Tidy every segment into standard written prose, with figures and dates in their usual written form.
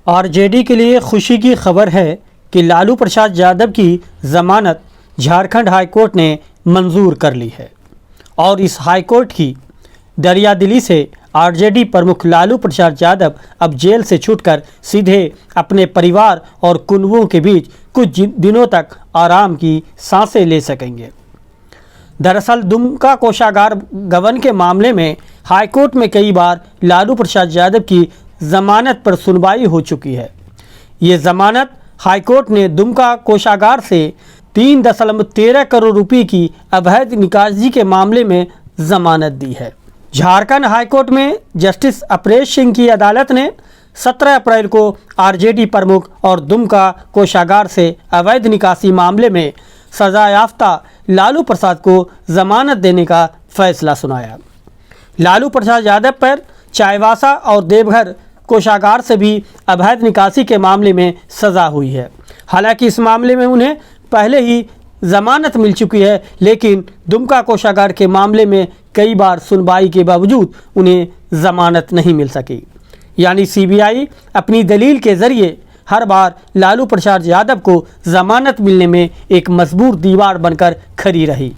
RJD के लिए खुशी की खबर है कि लालू प्रसाद यादव की ज़मानत झारखंड हाईकोर्ट ने मंजूर कर ली है और इस हाईकोर्ट की दरियादिली से आरजेडी प्रमुख लालू प्रसाद यादव अब जेल से छूटकर सीधे अपने परिवार और कुनबों के बीच कुछ दिनों तक आराम की सांसें ले सकेंगे। दरअसल दुमका कोषागार गबन के मामले में हाईकोर्ट में कई बार लालू प्रसाद यादव की ज़मानत पर सुनवाई हो चुकी है। ये ज़मानत हाईकोर्ट ने दुमका कोषागार से 3.13 करोड़ रुपए की अवैध निकासी के मामले में ज़मानत दी है। झारखंड हाईकोर्ट में जस्टिस अपरेश सिंह की अदालत ने 17 अप्रैल को आरजेडी प्रमुख और दुमका कोषागार से अवैध निकासी मामले में सजायाफ्ता लालू प्रसाद को ज़मानत देने का फैसला सुनाया। लालू प्रसाद यादव पर चाईबासा और देवघर कोषागार से भी अवैध निकासी के मामले में सज़ा हुई है। हालांकि इस मामले में उन्हें पहले ही ज़मानत मिल चुकी है, लेकिन दुमका कोषागार के मामले में कई बार सुनवाई के बावजूद उन्हें ज़मानत नहीं मिल सकी। यानी सीबीआई अपनी दलील के ज़रिए हर बार लालू प्रसाद यादव को ज़मानत मिलने में एक मजबूत दीवार बनकर खड़ी रही।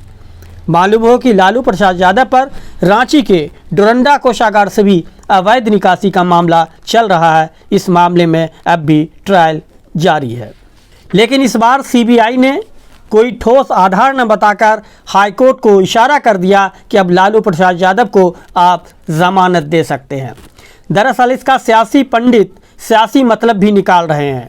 मालूम हो कि लालू प्रसाद यादव पर रांची के डोरंडा कोषागार से भी अवैध निकासी का मामला चल रहा है। इस मामले में अब भी ट्रायल जारी है, लेकिन इस बार सीबीआई ने कोई ठोस आधार न बताकर हाईकोर्ट को इशारा कर दिया कि अब लालू प्रसाद यादव को आप ज़मानत दे सकते हैं। दरअसल इसका सियासी पंडित सियासी मतलब भी निकाल रहे हैं।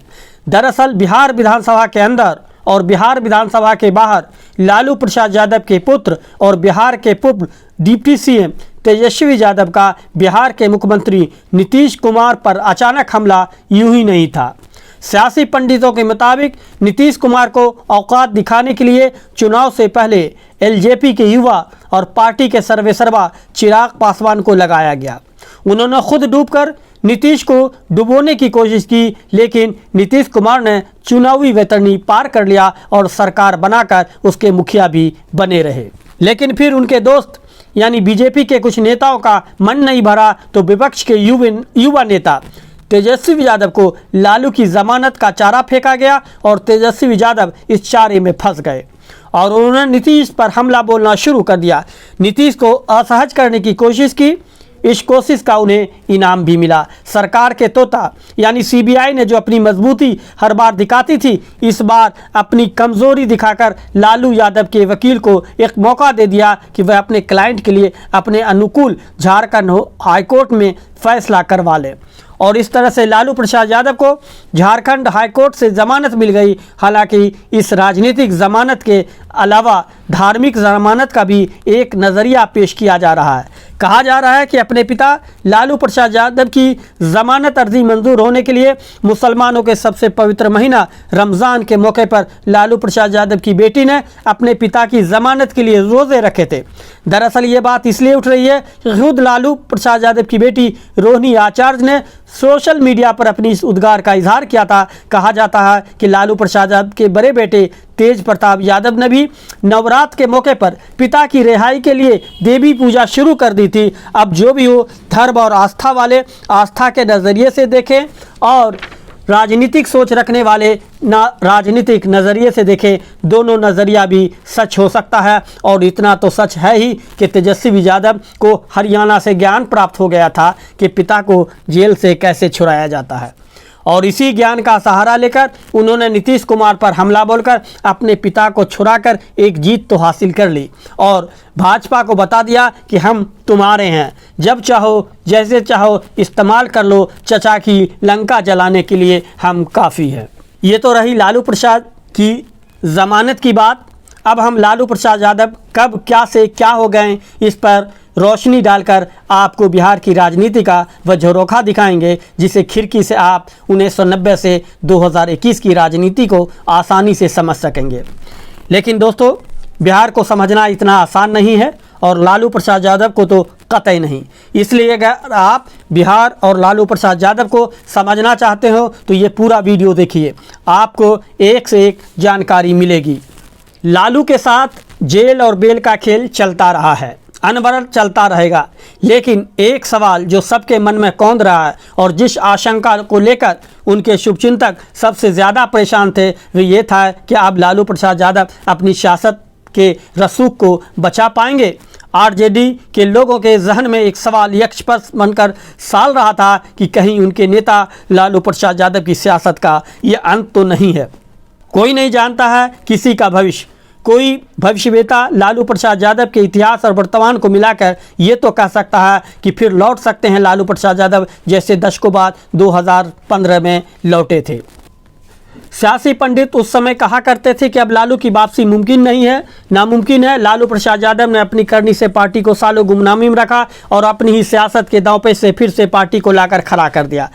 दरअसल बिहार विधानसभा के अंदर और बिहार विधानसभा के बाहर लालू प्रसाद यादव के पुत्र और बिहार के पूर्व डिप्टी सीएम तेजस्वी यादव का बिहार के मुख्यमंत्री नीतीश कुमार पर अचानक हमला यूं ही नहीं था। सियासी पंडितों के मुताबिक नीतीश कुमार को औकात दिखाने के लिए चुनाव से पहले एलजेपी के युवा और पार्टी के सर्वेसर्वा चिराग पासवान को लगाया गया। उन्होंने खुद डूबकर नीतीश को डुबोने की कोशिश की, लेकिन नीतीश कुमार ने चुनावी वैतरणी पार कर लिया और सरकार बनाकर उसके मुखिया भी बने रहे। लेकिन फिर उनके दोस्त यानी बीजेपी के कुछ नेताओं का मन नहीं भरा तो विपक्ष के युवा नेता तेजस्वी यादव को लालू की ज़मानत का चारा फेंका गया और तेजस्वी यादव इस चारे में फंस गए और उन्होंने नीतीश पर हमला बोलना शुरू कर दिया। नीतीश को असहज करने की कोशिश की। इस कोशिश का उन्हें इनाम भी मिला। सरकार के तोता यानी सीबीआई ने जो अपनी मजबूती हर बार दिखाती थी, इस बार अपनी कमज़ोरी दिखाकर लालू यादव के वकील को एक मौका दे दिया कि वह अपने क्लाइंट के लिए अपने अनुकूल झारखंड हाईकोर्ट में फैसला करवा ले और इस तरह से लालू प्रसाद यादव को झारखंड हाईकोर्ट से ज़मानत मिल गई। हालांकि इस राजनीतिक ज़मानत के अलावा धार्मिक ज़मानत का भी एक नज़रिया पेश किया जा रहा है। कहा जा रहा है कि अपने पिता लालू प्रसाद यादव की ज़मानत अर्जी मंजूर होने के लिए मुसलमानों के सबसे पवित्र महीना रमज़ान के मौके पर लालू प्रसाद यादव की बेटी ने अपने पिता की ज़मानत के लिए रोज़े रखे थे। दरअसल ये बात इसलिए उठ रही है कि खुद लालू प्रसाद यादव की बेटी रोहिणी आचार्य ने सोशल मीडिया पर अपनी इस उद्गार का इजहार किया था। कहा जाता है कि लालू प्रसाद यादव के बड़े बेटे तेज प्रताप यादव ने भी नवरात्र के मौके पर पिता की रिहाई के लिए देवी पूजा शुरू कर दी थी। अब जो भी हो, धर्म और आस्था वाले आस्था के नज़रिए से देखें और राजनीतिक सोच रखने वाले राजनीतिक नज़रिए से देखें। दोनों नज़रिया भी सच हो सकता है और इतना तो सच है ही कि तेजस्वी यादव को हरियाणा से ज्ञान प्राप्त हो गया था कि पिता को जेल से कैसे छुड़ाया जाता है और इसी ज्ञान का सहारा लेकर उन्होंने नीतीश कुमार पर हमला बोलकर अपने पिता को छुड़ाकर एक जीत तो हासिल कर ली और भाजपा को बता दिया कि हम तुम्हारे हैं, जब चाहो जैसे चाहो इस्तेमाल कर लो, चचा की लंका जलाने के लिए हम काफ़ी हैं। ये तो रही लालू प्रसाद की ज़मानत की बात। अब हम लालू प्रसाद यादव कब क्या से क्या हो गए इस पर रोशनी डालकर आपको बिहार की राजनीति का वह झरोखा दिखाएंगे, जिसे खिड़की से आप 1990 से 2021 की राजनीति को आसानी से समझ सकेंगे। लेकिन दोस्तों, बिहार को समझना इतना आसान नहीं है और लालू प्रसाद यादव को तो कतई नहीं। इसलिए अगर आप बिहार और लालू प्रसाद यादव को समझना चाहते हो तो ये पूरा वीडियो देखिए, आपको एक से एक जानकारी मिलेगी। लालू के साथ जेल और बेल का खेल चलता रहा है अनवरत चलता रहेगा। लेकिन एक सवाल जो सबके मन में कौंध रहा है और जिस आशंका को लेकर उनके शुभचिंतक सबसे ज़्यादा परेशान थे वो ये था कि अब लालू प्रसाद यादव अपनी सियासत के रसूख को बचा पाएंगे। आरजेडी के लोगों के जहन में एक सवाल यक्षपथ बनकर साल रहा था कि कहीं उनके नेता लालू प्रसाद यादव की सियासत का ये अंत तो नहीं है। कोई नहीं जानता है किसी का भविष्य। कोई भविष्यवेता लालू प्रसाद यादव के इतिहास और वर्तमान को मिलाकर ये तो कह सकता है कि फिर लौट सकते हैं लालू प्रसाद यादव जैसे दशकों बाद 2015 में लौटे थे। सियासी पंडित उस समय कहा करते थे कि अब लालू की वापसी मुमकिन नहीं है, नामुमकिन है। लालू प्रसाद यादव ने अपनी करनी से पार्टी को सालों गुमनामी में रखा और अपनी ही सियासत के दांव पे से फिर से पार्टी को लाकर खड़ा कर दिया।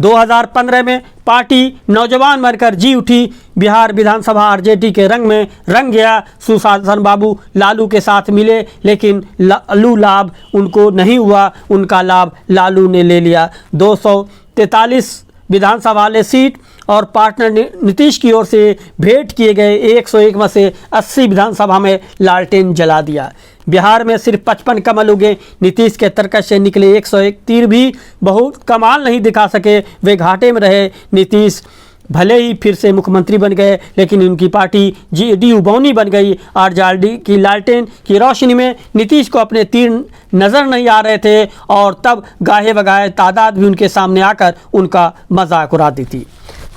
2015 में पार्टी नौजवान बनकर जी उठी। बिहार विधानसभा आरजेडी के रंग में रंग गया। सुशासन बाबू लालू के साथ मिले, लेकिन लालू लाभ उनको नहीं हुआ, उनका लाभ लालू ने ले लिया। 243 विधानसभा वाले सीट और पार्टनर नीतीश की ओर से भेंट किए गए 101 में से 80 विधानसभा में लालटेन जला दिया। बिहार में सिर्फ 55 कमल उगे। नीतीश के तर्कश से निकले 101 तीर भी बहुत कमाल नहीं दिखा सके। वे घाटे में रहे। नीतीश भले ही फिर से मुख्यमंत्री बन गए, लेकिन उनकी पार्टी जेडीयू बौनी बन गई। आरजेडी की लालटेन की रोशनी में नीतीश को अपने तीर नज़र नहीं आ रहे थे और तब गाहे बगाहे तादाद भी उनके सामने आकर उनका मजाक उड़ाती थी।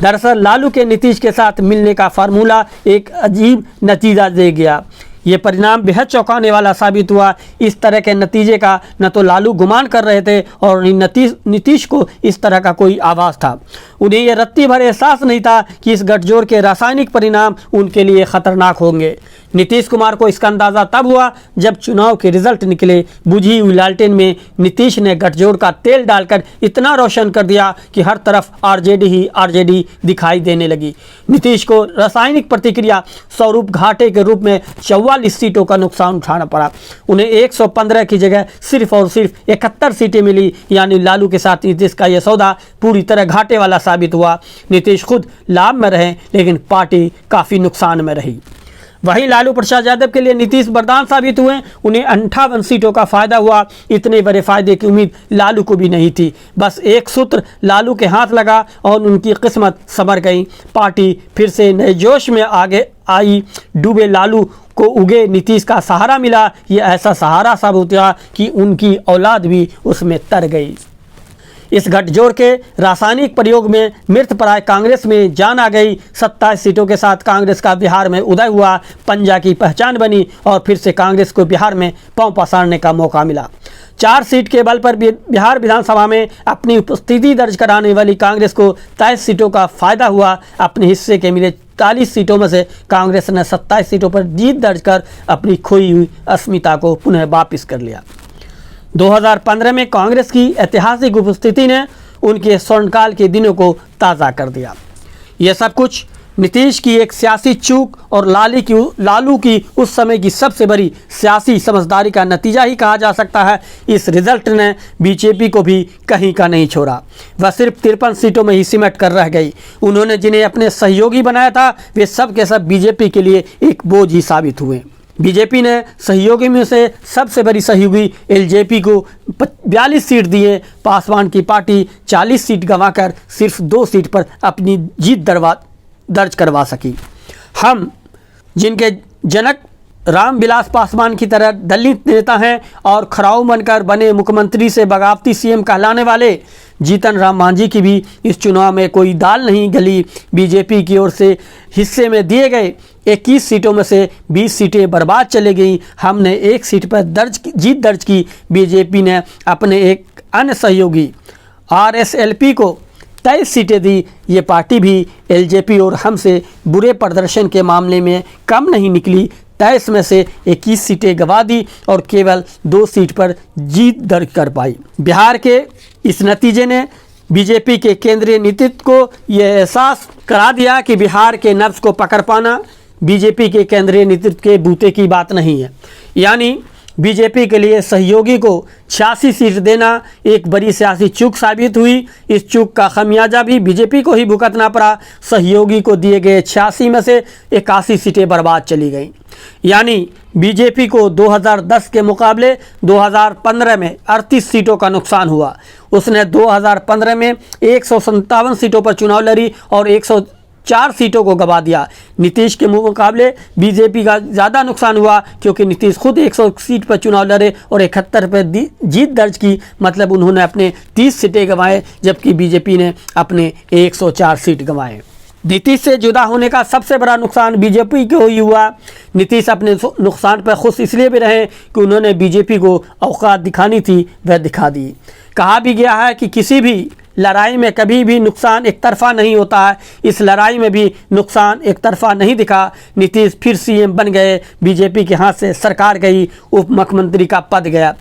दरअसल लालू के नीतीश के साथ मिलने का फार्मूला एक अजीब नतीजा दे गया। ये परिणाम बेहद चौंकाने वाला साबित हुआ। इस तरह के नतीजे का न तो लालू गुमान कर रहे थे और नीतीश को इस तरह का कोई आभास था। उन्हें यह रत्ती भर एहसास नहीं था कि इस गठजोड़ के रासायनिक परिणाम उनके लिए खतरनाक होंगे। नीतीश कुमार को इसका अंदाज़ा तब हुआ जब चुनाव के रिजल्ट निकले। बुझी हुई लालटेन में नीतीश ने गठजोड़ का तेल डालकर इतना रोशन कर दिया कि हर तरफ आरजेडी ही आरजेडी दिखाई देने लगी। नीतीश को रासायनिक प्रतिक्रिया स्वरूप घाटे के रूप में 44 सीटों का नुकसान उठाना पड़ा। उन्हें 115 की जगह सिर्फ और सिर्फ 71 सीटें मिली। यानी लालू के साथ नीतीश का यह सौदा पूरी तरह घाटे वाला साबित हुआ। नीतीश खुद लाभ में रहे, लेकिन पार्टी काफ़ी नुकसान में रही। वहीं लालू प्रसाद यादव के लिए नीतीश वरदान साबित हुए। उन्हें 58 सीटों का फायदा हुआ। इतने बड़े फायदे की उम्मीद लालू को भी नहीं थी। बस एक सूत्र लालू के हाथ लगा और उनकी किस्मत संवर गई। पार्टी फिर से नए जोश में आगे आई। डूबे लालू को उगे नीतीश का सहारा मिला। ये ऐसा सहारा साबित हुआ कि उनकी औलाद भी उसमें तर गई। इस गठजोड़ के रासायनिक प्रयोग में मृतप्राय कांग्रेस में जान आ गई। 27 सीटों के साथ कांग्रेस का बिहार में उदय हुआ। पंजा की पहचान बनी और फिर से कांग्रेस को बिहार में पांव पसारने का मौका मिला। 4 सीट के बल पर बिहार विधानसभा में अपनी उपस्थिति दर्ज कराने वाली कांग्रेस को 23 सीटों का फायदा हुआ। अपने हिस्से के मिले 40 सीटों में से कांग्रेस ने 27 सीटों पर जीत दर्ज कर अपनी खोई हुई अस्मिता को पुनः वापस कर लिया। 2015 में कांग्रेस की ऐतिहासिक उपस्थिति ने उनके स्वर्णकाल के दिनों को ताज़ा कर दिया। यह सब कुछ नीतीश की एक सियासी चूक और लालू की उस समय की सबसे बड़ी सियासी समझदारी का नतीजा ही कहा जा सकता है। इस रिजल्ट ने बीजेपी को भी कहीं का नहीं छोड़ा। वह सिर्फ 53 सीटों में ही सिमट कर रह गई। उन्होंने जिन्हें अपने सहयोगी बनाया था वे सब के सब बीजेपी के लिए एक बोझ ही साबित हुए। बीजेपी ने सहयोगी में से सबसे बड़ी सहयोगी एलजेपी को 42 सीट दिए। पासवान की पार्टी 40 सीट गंवाकर सिर्फ 2 सीट पर अपनी जीत दर्ज करवा सकी। हम जिनके जनक रामविलास पासवान की तरह दलित नेता हैं और खराऊ बनकर बने मुख्यमंत्री से बगावती सीएम कहलाने वाले जीतन राम मांझी की भी इस चुनाव में कोई दाल नहीं गली। बीजेपी की ओर से हिस्से में दिए गए 21 सीटों में से 20 सीटें बर्बाद चले गईं। हमने 1 सीट पर जीत दर्ज की। बीजेपी ने अपने एक अन्य सहयोगी आरएसएलपी को 23 सीटें दी। ये पार्टी भी एलजेपी और हमसे बुरे प्रदर्शन के मामले में कम नहीं निकली। 23 में से 21 सीटें गंवा दी और केवल 2 सीट पर जीत दर्ज कर पाई। बिहार के इस नतीजे ने बीजेपी के केंद्रीय नेतृत्व को यह एहसास करा दिया कि बिहार के नब्ज को पकड़ पाना बीजेपी के केंद्रीय नेतृत्व के बूते की बात नहीं है। यानी बीजेपी के लिए सहयोगी को 86 सीट देना एक बड़ी सियासी चूक साबित हुई। इस चूक का खमियाजा भी बीजेपी को ही भुगतना पड़ा। सहयोगी को दिए गए 86 में से 81 सीटें बर्बाद चली गईं। यानी बीजेपी को 2010 के मुकाबले 2015 में 38 सीटों का नुकसान हुआ। उसने 2015 में 157 सीटों पर चुनाव लड़ी और 104 सीटों को गंवा दिया। नीतीश के मुकाबले बीजेपी का ज़्यादा नुकसान हुआ क्योंकि नीतीश खुद 100 सीट पर चुनाव लड़े और 71 पर जीत दर्ज की। मतलब उन्होंने अपने 30 सीटें गंवाए जबकि बीजेपी ने अपने 104 सीट गंवाए। नीतीश से जुदा होने का सबसे बड़ा नुकसान बीजेपी को ही हुआ। नीतीश अपने नुकसान पर खुश इसलिए भी रहे कि उन्होंने बीजेपी को औकात दिखानी थी, वह दिखा दी। कहा भी गया है कि किसी भी लड़ाई में कभी भी नुकसान एक तरफा नहीं होता है। इस लड़ाई में भी नुकसान एक तरफा नहीं दिखा। नीतीश फिर सीएम बन गए, बीजेपी के हाथ से सरकार गई, उप मुख्यमंत्री का पद गया।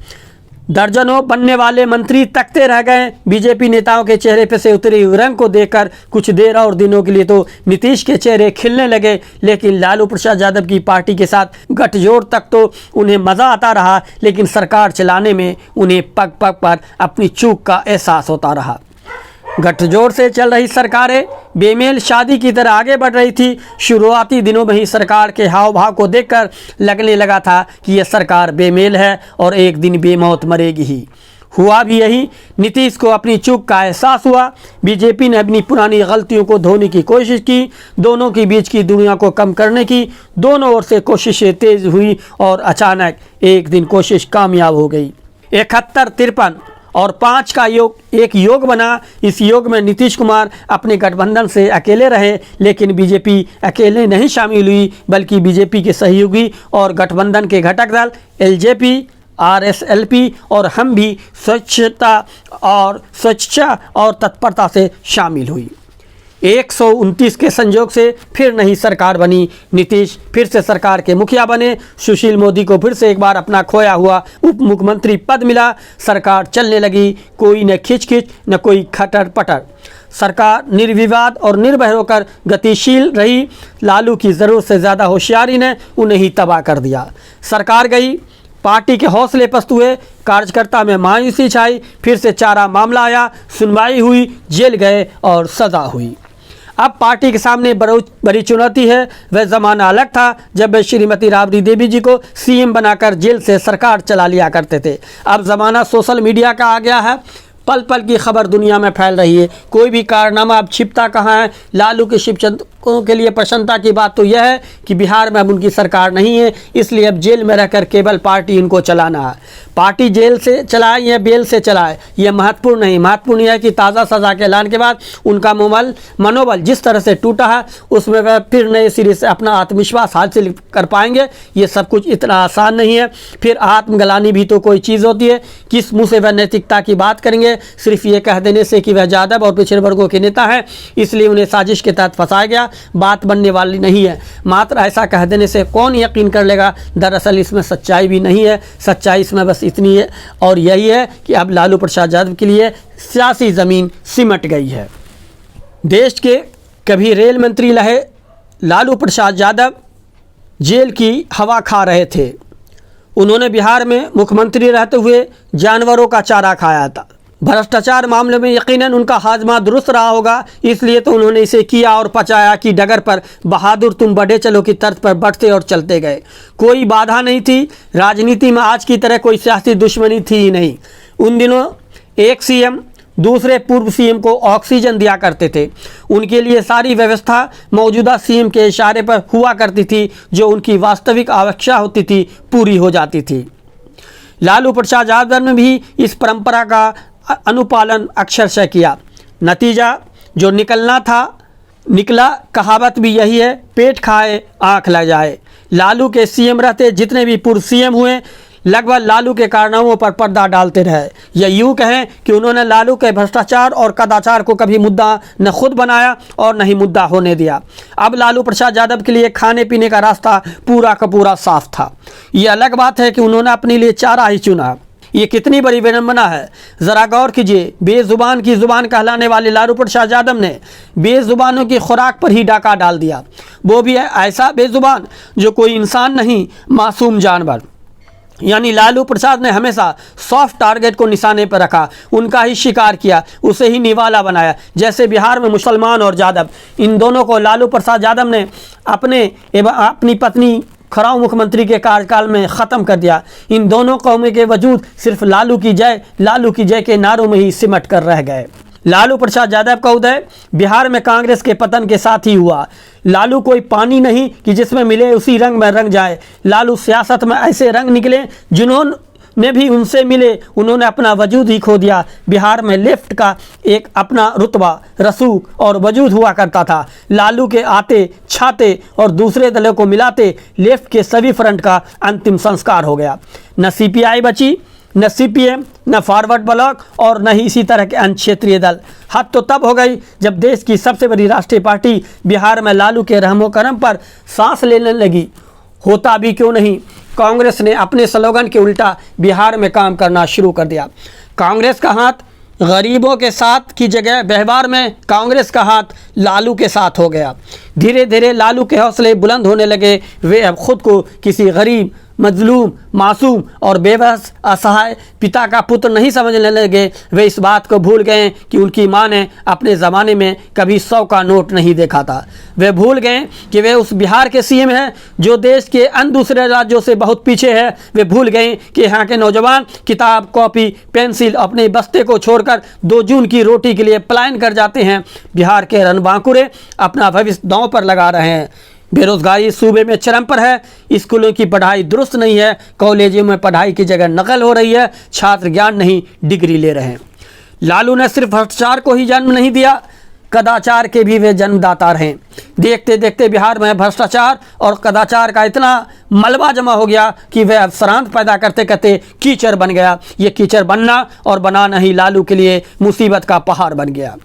दर्जनों बनने वाले मंत्री तकते रह गए। बीजेपी नेताओं के चेहरे पर से उतरे हुए रंग को देखकर कुछ देर और दिनों के लिए तो नीतीश के चेहरे खिलने लगे, लेकिन लालू प्रसाद यादव की पार्टी के साथ गठजोड़ तक तो उन्हें मज़ा आता रहा, लेकिन सरकार चलाने में उन्हें पग पग पर अपनी चूक का एहसास होता रहा। गठजोड़ से चल रही सरकारें बेमेल शादी की तरह आगे बढ़ रही थी। शुरुआती दिनों में ही सरकार के हाव भाव को देखकर लगने लगा था कि यह सरकार बेमेल है और एक दिन बेमौत मरेगी ही। हुआ भी यही। नीतीश को अपनी चूक का एहसास हुआ। बीजेपी ने अपनी पुरानी गलतियों को धोने की कोशिश की, दोनों के बीच की दूरियों को कम करने की। दोनों ओर से कोशिशें तेज हुई और अचानक एक दिन कोशिश कामयाब हो गई। 71-53 और 5 का योग एक योग बना। इस योग में नीतीश कुमार अपने गठबंधन से अकेले रहे, लेकिन बीजेपी अकेले नहीं शामिल हुई, बल्कि बीजेपी के सहयोगी और गठबंधन के घटक दल एलजेपी, आरएसएलपी और हम भी स्वच्छता और तत्परता से शामिल हुई। 129 के संयोग से फिर नई सरकार बनी। नीतीश फिर से सरकार के मुखिया बने। सुशील मोदी को फिर से एक बार अपना खोया हुआ उप मुख्यमंत्री पद मिला। सरकार चलने लगी, कोई न खिचखिच न कोई खटर पटर। सरकार निर्विवाद और निर्भय होकर गतिशील रही। लालू की ज़रूरत से ज़्यादा होशियारी ने उन्हें ही तबाह कर दिया। सरकार गई, पार्टी के हौसले पस्त हुए, कार्यकर्ता में मायूसी छाई। फिर से चारा मामला आया, सुनवाई हुई, जेल गए और सज़ा हुई। अब पार्टी के सामने बड़ी चुनौती है। वह ज़माना अलग था जब वे श्रीमती राबड़ी देवी जी को सीएम बनाकर जेल से सरकार चला लिया करते थे। अब ज़माना सोशल मीडिया का आ गया है। पल पल की खबर दुनिया में फैल रही है। कोई भी कारनामा अब छिपता कहाँ है। लालू के शिवचंद्रों के लिए प्रसन्नता की बात तो यह है कि बिहार में अब उनकी सरकार नहीं है, इसलिए अब जेल में रहकर केवल पार्टी इनको चलाना है। पार्टी जेल से चलाए या बेल से चलाए यह महत्वपूर्ण नहीं। महत्वपूर्ण यह है कि ताज़ा सज़ा के ऐलान के बाद उनका मनोबल जिस तरह से टूटा है, उसमें वह फिर नए सिरे से अपना आत्मविश्वास हासिल कर पाएंगे। ये सब कुछ इतना आसान नहीं है। फिर आत्मग्लानि भी तो कोई चीज़ होती है। किस मुँह से वह नैतिकता की बात करेंगे? सिर्फ ये कह देने से कि वह यादव और पिछड़े वर्गों के नेता हैं, इसलिए उन्हें साजिश के तहत फंसाया गया, बात बनने वाली नहीं है। मात्र ऐसा कह देने से कौन यकीन कर लेगा? दरअसल इसमें सच्चाई भी नहीं है। सच्चाई इसमें बस इतनी है और यही है कि अब लालू प्रसाद यादव के लिए सियासी ज़मीन सिमट गई है। देश के कभी रेल मंत्री रहे लालू प्रसाद यादव जेल की हवा खा रहे थे। उन्होंने बिहार में मुख्यमंत्री रहते हुए जानवरों का चारा खाया था। भ्रष्टाचार मामले में यकीनन उनका हाजमा दुरुस्त रहा होगा, इसलिए तो उन्होंने इसे किया और पचाया कि डगर पर बहादुर तुम बढ़े चलो की तर्ज पर बढ़ते और चलते गए। कोई बाधा नहीं थी। राजनीति में आज की तरह कोई सियासी दुश्मनी थी ही नहीं। उन दिनों एक सीएम दूसरे पूर्व सीएम को ऑक्सीजन दिया करते थे। उनके लिए सारी व्यवस्था मौजूदा सीएम के इशारे पर हुआ करती थी। जो उनकी वास्तविक आवश्यकता होती थी पूरी हो जाती थी। लालू प्रसाद यादव ने भी इस परंपरा का अनुपालन अक्षरशः किया। नतीजा जो निकलना था निकला। कहावत भी यही है, पेट खाए आँख लग जाए। लालू के सीएम रहते जितने भी पूर्व सीएम हुए लगभग लालू के कारनामों पर पर्दा डालते रहे। या यूँ कहें कि उन्होंने लालू के भ्रष्टाचार और कदाचार को कभी मुद्दा न खुद बनाया और न ही मुद्दा होने दिया। अब लालू प्रसाद यादव के लिए खाने पीने का रास्ता पूरा का पूरा साफ था। ये अलग बात है कि उन्होंने अपने लिए चारा ही चुना। ये कितनी बड़ी विडंबना है, ज़रा गौर कीजिए। बेज़ुबान की ज़ुबान कहलाने वाले लालू प्रसाद यादव ने बेज़ुबानों की खुराक पर ही डाका डाल दिया। वो भी ऐसा बेज़ुबान जो कोई इंसान नहीं, मासूम जानवर। यानी लालू प्रसाद ने हमेशा सॉफ्ट टारगेट को निशाने पर रखा, उनका ही शिकार किया, उसे ही निवाला बनाया। जैसे बिहार में मुसलमान और यादव, इन दोनों को लालू प्रसाद यादव ने अपने एवं अपनी पत्नी खराव मुख्यमंत्री के कार्यकाल में ख़त्म कर दिया। इन दोनों कौमों के वजूद सिर्फ लालू की जय के नारों में ही सिमट कर रह गए। लालू प्रसाद यादव का उदय बिहार में कांग्रेस के पतन के साथ ही हुआ। लालू कोई पानी नहीं कि जिसमें मिले उसी रंग में रंग जाए। लालू सियासत में ऐसे रंग निकले जिन्होंने भी उनसे मिले उन्होंने अपना वजूद ही खो दिया। बिहार में लेफ्ट का एक अपना रुतबा, रसूख और वजूद हुआ करता था। लालू के आते छाते और दूसरे दलों को मिलाते लेफ्ट के सभी फ्रंट का अंतिम संस्कार हो गया। न सीपीआई बची, न सीपीएम, न फॉरवर्ड ब्लॉक और न ही इसी तरह के अन्य क्षेत्रीय दल। हद तो तब हो गई जब देश की सबसे बड़ी राष्ट्रीय पार्टी बिहार में लालू के रहमो करम पर सांस लेने लगी। होता भी क्यों नहीं, कांग्रेस ने अपने स्लोगन के उल्टा बिहार में काम करना शुरू कर दिया। कांग्रेस का हाथ गरीबों के साथ की जगह व्यवहार में कांग्रेस का हाथ लालू के साथ हो गया। धीरे धीरे लालू के हौसले बुलंद होने लगे। वे अब खुद को किसी गरीब, मजलूम, मासूम और बेबस असहाय पिता का पुत्र नहीं समझने लगे। वे इस बात को भूल गए कि उनकी मां ने अपने ज़माने में कभी 100 का नोट नहीं देखा था। वे भूल गए कि वे उस बिहार के सीएम हैं जो देश के अन्य दूसरे राज्यों से बहुत पीछे है। वे भूल गए कि यहाँ के नौजवान किताब, कॉपी, पेंसिल अपने बस्ते को छोड़कर 2 जून की रोटी के लिए पलायन कर जाते हैं। बिहार के रणबांकुरे अपना भविष्य दांव पर लगा रहे हैं। बेरोजगारी सूबे में चरम पर है। स्कूलों की पढ़ाई दुरुस्त नहीं है। कॉलेजों में पढ़ाई की जगह नकल हो रही है। छात्र ज्ञान नहीं डिग्री ले रहे हैं। लालू ने सिर्फ भ्रष्टाचार को ही जन्म नहीं दिया, कदाचार के भी वे जन्मदाता रहे। देखते देखते बिहार में भ्रष्टाचार और कदाचार का इतना मलबा जमा हो गया कि वह अफसरांत पैदा करते करते कीचड़ बन गया। ये कीचड़ बनना और बनाना ही लालू के लिए मुसीबत का पहाड़ बन गया।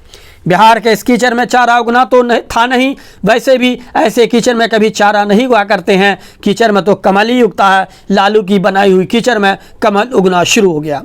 बिहार के इस कीचड़ में चारा उगना तो था नहीं, वैसे भी ऐसे कीचड़ में कभी चारा नहीं उगा करते हैं। कीचड़ में तो कमल ही उगता है। लालू की बनाई हुई कीचड़ में कमल उगना शुरू हो गया।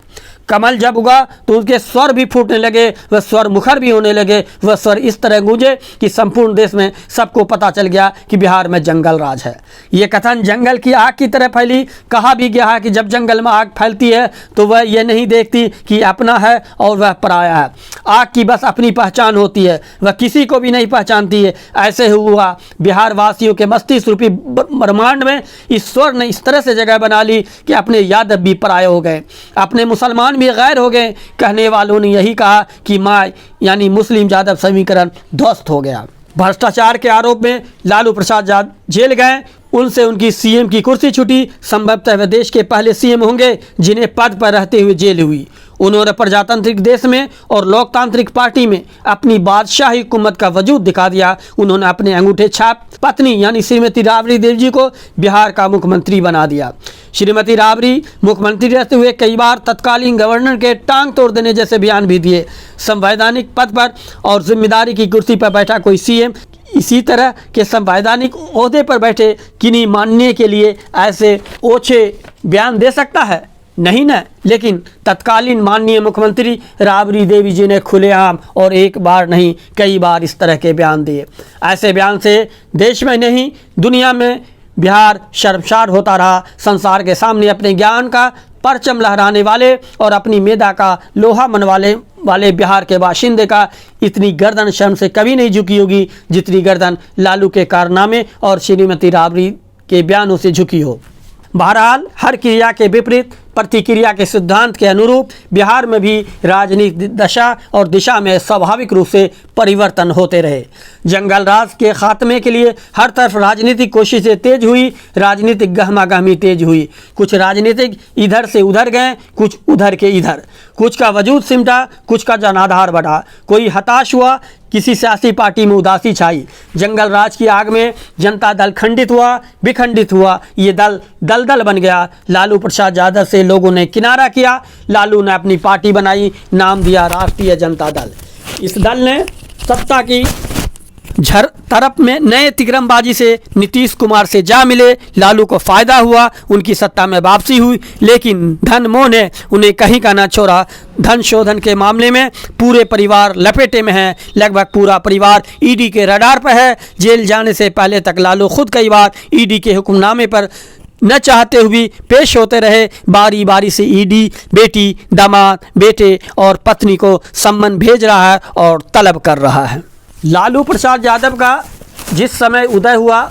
कमल जब उगा तो उनके स्वर भी फूटने लगे, वह स्वर मुखर भी होने लगे। वह स्वर इस तरह गूंजे कि संपूर्ण देश में सबको पता चल गया कि बिहार में जंगल राज है। ये कथन जंगल की आग की तरह फैली। कहा भी गया है कि जब जंगल में आग फैलती है तो वह ये नहीं देखती कि अपना है और वह पराया है। आग की बस अपनी पहचान होती है, वह किसी को भी नहीं पहचानती है। ऐसे हुआ बिहार वासियों के मस्तिष्क रूपी ब्रह्मांड में इस स्वर ने इस तरह से जगह बना ली कि अपने यादव भी पराये हो गए, अपने मुसलमान भी गैर हो गए। कहने वालों ने यही कहा कि माय यानी मुस्लिम यादव समीकरण ध्वस्त हो गया। भ्रष्टाचार के आरोप में लालू प्रसाद जेल गए। उनसे उनकी सीएम की कुर्सी छूटी। संभवतः वे देश के पहले सीएम होंगे जिन्हें पद पर रहते हुए जेल हुई। उन्होंने प्रजातांत्रिक देश में और लोकतांत्रिक पार्टी में अपनी बादशाही हुकूमत का वजूद दिखा दिया। उन्होंने अपने अंगूठे छाप पत्नी यानी श्रीमती राबड़ी देवी जी को बिहार का मुख्यमंत्री बना दिया। श्रीमती राबड़ी मुख्यमंत्री रहते हुए कई बार तत्कालीन गवर्नर के टांग तोड़ देने जैसे बयान भी दिए। संवैधानिक पद पर और जिम्मेदारी की कुर्सी पर बैठा कोई सीएम इसी तरह के संवैधानिक ओहदे पर बैठे किन्हीं मानने के लिए ऐसे ओछे बयान दे सकता है? नहीं न। लेकिन तत्कालीन माननीय मुख्यमंत्री राबड़ी देवी जी ने खुलेआम और एक बार नहीं कई बार इस तरह के बयान दिए। ऐसे बयान से देश में नहीं दुनिया में बिहार शर्मसार होता रहा। संसार के सामने अपने ज्ञान का परचम लहराने वाले और अपनी मेधा का लोहा मनवाने वाले बिहार के बाशिंदे का इतनी गर्दन शर्म से कभी नहीं झुकी होगी जितनी गर्दन लालू के कारनामे और श्रीमती राबड़ी के बयानों से झुकी हो। बहरहाल हर क्रिया के विपरीत प्रतिक्रिया के सिद्धांत के अनुरूप बिहार में भी राजनीतिक दशा और दिशा में स्वाभाविक रूप से परिवर्तन होते रहे। जंगल राज के खात्मे के लिए हर तरफ राजनीतिक कोशिशें तेज हुई, राजनीतिक गहमागहमी तेज हुई। कुछ राजनीतिक इधर से उधर गए, कुछ उधर के इधर। कुछ का वजूद सिमटा, कुछ का जनाधार बढ़ा। कोई हताश हुआ, किसी सियासी पार्टी में उदासी छाई। जंगल राज की आग में जनता दल खंडित हुआ, विखंडित हुआ। ये दल बन गया। लालू प्रसाद यादव से लोगों ने किनारा किया। लालू ने अपनी पार्टी बनाई, नाम दिया राष्ट्रीय जनता दल। इस दल ने सत्ता की तरफ में नए तिगरमबाजी से नीतीश कुमार से जा मिले। लालू को फायदा हुआ, उनकी सत्ता में वापसी हुई। लेकिन धन मोह ने उन्हें कहीं का ना छोड़ा। धन शोधन के मामले में पूरे परिवार लपेटे में है। लगभग पूरा परिवार ईडी के रडार पर है। जेल जाने से पहले तक लालू खुद कई बार ईडी के हुक्मनामे पर न चाहते हुए पेश होते रहे। बारी बारी से ईडी बेटी, दामाद, बेटे और पत्नी को सम्मन भेज रहा है और तलब कर रहा है। लालू प्रसाद यादव का जिस समय उदय हुआ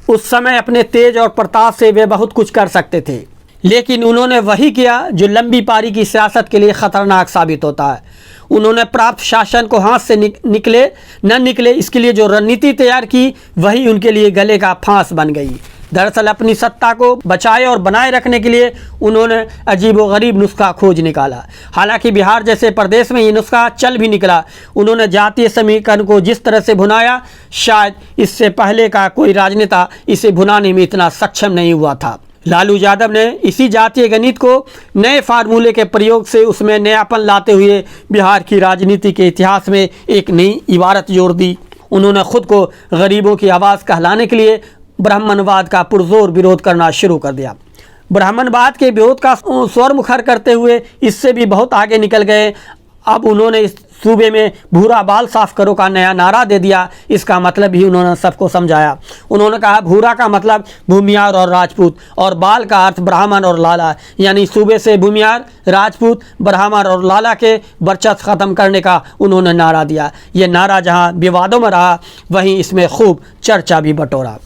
उस समय अपने तेज और प्रताप से वे बहुत कुछ कर सकते थे, लेकिन उन्होंने वही किया जो लंबी पारी की सियासत के लिए खतरनाक साबित होता है। उन्होंने प्राप्त शासन को हाथ से निकले न निकले इसके लिए जो रणनीति तैयार की वही उनके लिए गले का फांस बन गई। दरअसल अपनी सत्ता को बचाए और बनाए रखने के लिए उन्होंने अजीबोगरीब नुस्खा खोज निकाला। हालांकि बिहार जैसे प्रदेश में ये नुस्खा चल भी निकला। उन्होंने जातीय समीकरण को जिस तरह से भुनाया, शायद इससे पहले का कोई राजनेता इसे भुनाने में इतना सक्षम नहीं हुआ था। लालू यादव ने इसी जातीय गणित को नए फार्मूले के प्रयोग से उसमें नयापन लाते हुए बिहार की राजनीति के इतिहास में एक नई इबारत जोड़ दी। उन्होंने खुद को गरीबों की आवाज़ कहलाने के लिए ब्राह्मणवाद का पुरजोर विरोध करना शुरू कर दिया। ब्राह्मणवाद के विरोध का स्वर मुखर करते हुए इससे भी बहुत आगे निकल गए। अब उन्होंने इस सूबे में भूरा बाल साफ करो का नया नारा दे दिया। इसका मतलब भी उन्होंने सबको समझाया। उन्होंने कहा भूरा का मतलब भूमियार और राजपूत और बाल का अर्थ ब्राह्मण और लाला, यानी सूबे से भूमियार, राजपूत, ब्राह्मण और लाला के वर्चस्व खत्म करने का उन्होंने नारा दिया। ये नारा जहाँ विवादों में रहा वहीं इसमें खूब चर्चा भी बटोरा।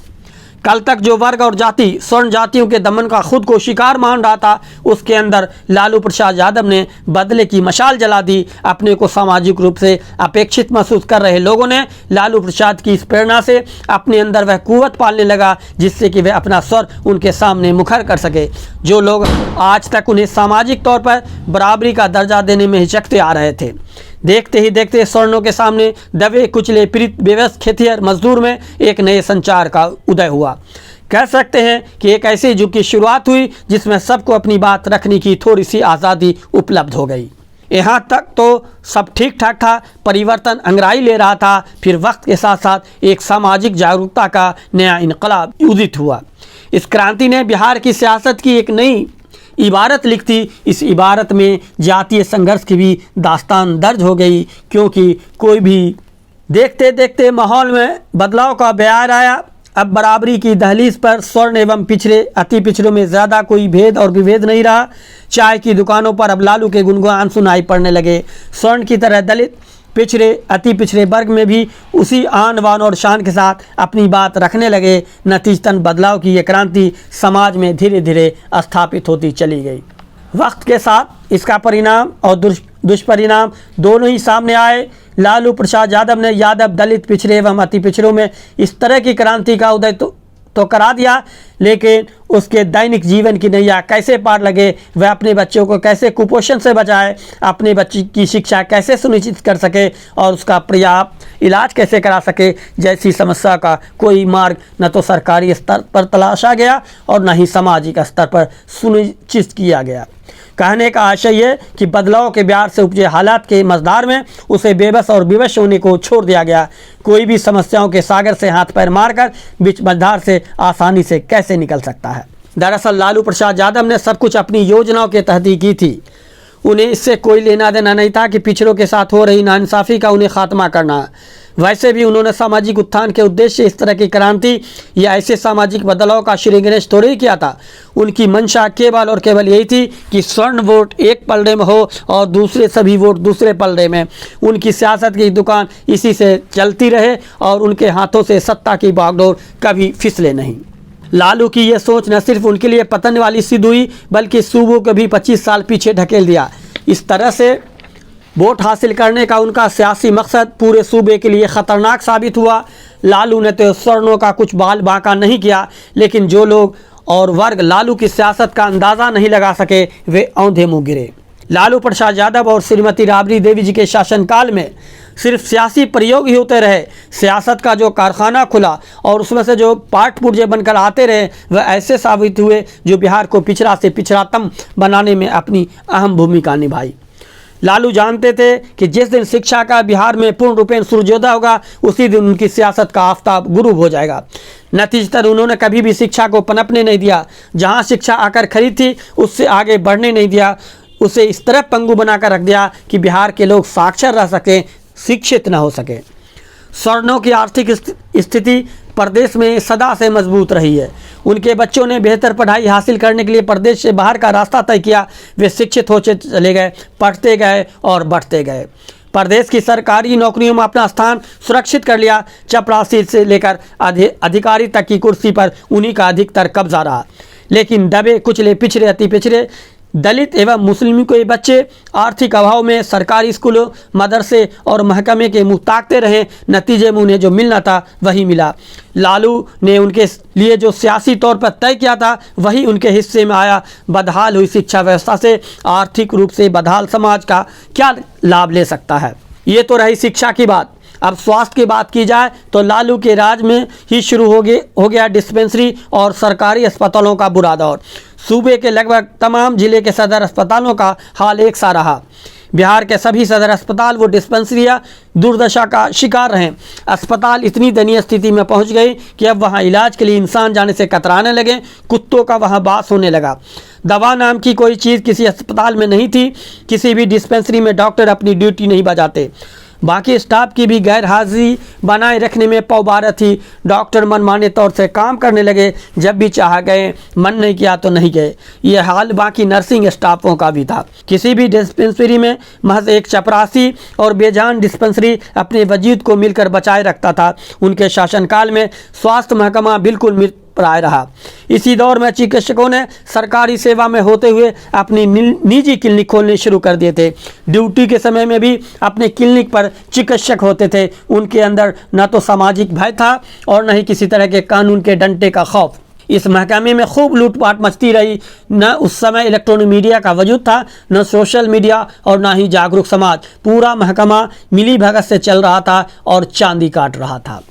कल तक जो वर्ग और जाति स्वर्ण जातियों के दमन का खुद को शिकार मान रहा था, उसके अंदर लालू प्रसाद यादव ने बदले की मशाल जला दी। अपने को सामाजिक रूप से अपेक्षित महसूस कर रहे लोगों ने लालू प्रसाद की इस प्रेरणा से अपने अंदर वह कुव्वत पालने लगा जिससे कि वह अपना स्वर उनके सामने मुखर कर सके। जो लोग आज तक उन्हें सामाजिक तौर पर बराबरी का दर्जा देने में हिचकते आ रहे थे, देखते ही देखते स्वर्णों के सामने दबे कुचले पीड़ित बेबस खेतिहर मजदूर में एक नए संचार का उदय हुआ। कह सकते हैं कि एक ऐसे युग की शुरुआत हुई जिसमें सबको अपनी बात रखने की थोड़ी सी आज़ादी उपलब्ध हो गई। यहाँ तक तो सब ठीक ठाक था, परिवर्तन अंगड़ाई ले रहा था। फिर वक्त के साथ साथ एक सामाजिक जागरूकता का नया इनकलाब उदित हुआ। इस क्रांति ने बिहार की सियासत की एक नई इबारत लिख दी। इस इबारत में जातीय संघर्ष की भी दास्तान दर्ज हो गई, क्योंकि कोई भी देखते देखते माहौल में बदलाव का बयार आया। अब बराबरी की दहलीज पर स्वर्ण एवं पिछड़े, अति पिछड़ों में ज़्यादा कोई भेद और विभेद नहीं रहा। चाय की दुकानों पर अब लालू के गुणगान सुनाई पड़ने लगे। स्वर्ण की तरह दलित, पिछड़े, अति पिछड़े वर्ग में भी उसी आन बान और शान के साथ अपनी बात रखने लगे। नतीजतन बदलाव की ये क्रांति समाज में धीरे धीरे स्थापित होती चली गई। वक्त के साथ इसका परिणाम और दुष्परिणाम दोनों ही सामने आए। लालू प्रसाद यादव ने यादव, दलित, पिछड़े एवं अति पिछड़ों में इस तरह की क्रांति का उदय तो करा दिया, लेकिन उसके दैनिक जीवन की नैया कैसे पार लगे, वह अपने बच्चों को कैसे कुपोषण से बचाए, अपने बच्चे की शिक्षा कैसे सुनिश्चित कर सके और उसका पर्याप्त इलाज कैसे करा सके, जैसी समस्या का कोई मार्ग न तो सरकारी स्तर पर तलाशा गया और न ही सामाजिक स्तर पर सुनिश्चित किया गया। कहने का आशय है कि बदलाव के ब्यार से उपजे हालात के मझधार में उसे बेबस और विवश होने को छोड़ दिया गया। कोई भी समस्याओं के सागर से हाथ पैर मारकर बीच मझधार से आसानी से कैसे निकल सकता है। दरअसल लालू प्रसाद यादव ने सब कुछ अपनी योजनाओं के तहत ही की थी। उन्हें इससे कोई लेना देना नहीं था कि पिछड़ों के साथ हो रही नाइंसाफ़ी का उन्हें खात्मा करना। वैसे भी उन्होंने सामाजिक उत्थान के उद्देश्य से इस तरह की क्रांति या ऐसे सामाजिक बदलाव का श्री गणेश थोड़े ही किया था। उनकी मंशा केवल और केवल यही थी कि स्वर्ण वोट एक पलड़े में हो और दूसरे सभी वोट दूसरे पलड़े में। उनकी सियासत की दुकान इसी से चलती रहे और उनके हाथों से सत्ता की बागडोर कभी फिसले नहीं। लालू की यह सोच न सिर्फ उनके लिए पतन वाली सिद्ध हुई, बल्कि सूबों को भी 25 साल पीछे ढकेल दिया। इस तरह से वोट हासिल करने का उनका सियासी मकसद पूरे सूबे के लिए ख़तरनाक साबित हुआ। लालू ने तो स्वर्णों का कुछ बाल बांका नहीं किया, लेकिन जो लोग और वर्ग लालू की सियासत का अंदाज़ा नहीं लगा सके वे औंधे मुँह गिरे। लालू प्रसाद यादव और श्रीमती राबड़ी देवी जी के शासनकाल में सिर्फ सियासी प्रयोग ही होते रहे। सियासत का जो कारखाना खुला और उसमें से जो पाठ पुर्जे बनकर आते रहे वह ऐसे साबित हुए जो बिहार को पिछड़ा से पिछड़ातम बनाने में अपनी अहम भूमिका निभाई। लालू जानते थे कि जिस दिन शिक्षा का बिहार में पूर्ण रूपेण सूर्योदय होगा उसी दिन उनकी सियासत का आफताब गुरूब हो जाएगा। नतीजतन उन्होंने कभी भी शिक्षा को पनपने नहीं दिया। जहां शिक्षा आकर खड़ी थी उससे आगे बढ़ने नहीं दिया। उसे इस तरह पंगु बनाकर रख दिया कि बिहार के लोग साक्षर रह सकें, शिक्षित न हो सके। स्वर्णों की आर्थिक स्थिति प्रदेश में सदा से मजबूत रही है। उनके बच्चों ने बेहतर पढ़ाई हासिल करने के लिए प्रदेश से बाहर का रास्ता तय किया। वे शिक्षित होते चले गए, पढ़ते गए और बढ़ते गए। प्रदेश की सरकारी नौकरियों में अपना स्थान सुरक्षित कर लिया। चपरासी से लेकर अधिकारी तक की कुर्सी पर उन्हीं का अधिकतर कब्जा रहा। लेकिन दबे कुचले पिछड़े अति पिछड़े दलित एवं मुस्लिमों के बच्चे आर्थिक अभाव में सरकारी स्कूलों, मदरसे और महकमे के मुँह ताकते रहे। नतीजे में उन्हें जो मिलना था वही मिला। लालू ने उनके लिए जो सियासी तौर पर तय किया था वही उनके हिस्से में आया। बदहाल हुई शिक्षा व्यवस्था से आर्थिक रूप से बदहाल समाज का क्या लाभ ले सकता है। ये तो रही शिक्षा की बात। अब स्वास्थ्य की बात की जाए तो लालू के राज में ही शुरू हो गया डिस्पेंसरी और सरकारी अस्पतालों का बुरा दौर। सूबे के लगभग तमाम जिले के सदर अस्पतालों का हाल एक सा रहा। बिहार के सभी सदर अस्पताल वो डिस्पेंसरियाँ दुर्दशा का शिकार रहे। अस्पताल इतनी दयनीय स्थिति में पहुंच गई कि अब वहां इलाज के लिए इंसान जाने से कतराने लगे। कुत्तों का वहां बास होने लगा। दवा नाम की कोई चीज़ किसी अस्पताल में नहीं थी। किसी भी डिस्पेंसरी में डॉक्टर अपनी ड्यूटी नहीं बजाते। बाकी स्टाफ की भी गैर हाजिरी बनाए रखने में पौबारत थी। डॉक्टर मनमाने तौर से काम करने लगे। जब भी चाह गए, मन नहीं किया तो नहीं गए। ये हाल बाकी नर्सिंग स्टाफों का भी था। किसी भी डिस्पेंसरी में महज एक चपरासी और बेजान डिस्पेंसरी अपने वजूद को मिलकर बचाए रखता था। उनके शासनकाल में स्वास्थ्य महकमा बिल्कुल मृतप्राय रहा। इसी दौर में चिकित्सकों ने सरकारी सेवा में होते हुए अपनी निजी क्लिनिक खोलने शुरू कर दिए थे। ड्यूटी के समय में भी अपने क्लिनिक पर चिकित्सक होते थे। उनके अंदर न तो सामाजिक भय था और न ही किसी तरह के कानून के डंडे का खौफ। इस महकमे में खूब लूटपाट मचती रही। न उस समय इलेक्ट्रॉनिक मीडिया का वजूद था, न सोशल मीडिया और न ही जागरूक समाज। पूरा महकमा मिली भगत से चल रहा था और चांदी काट रहा था।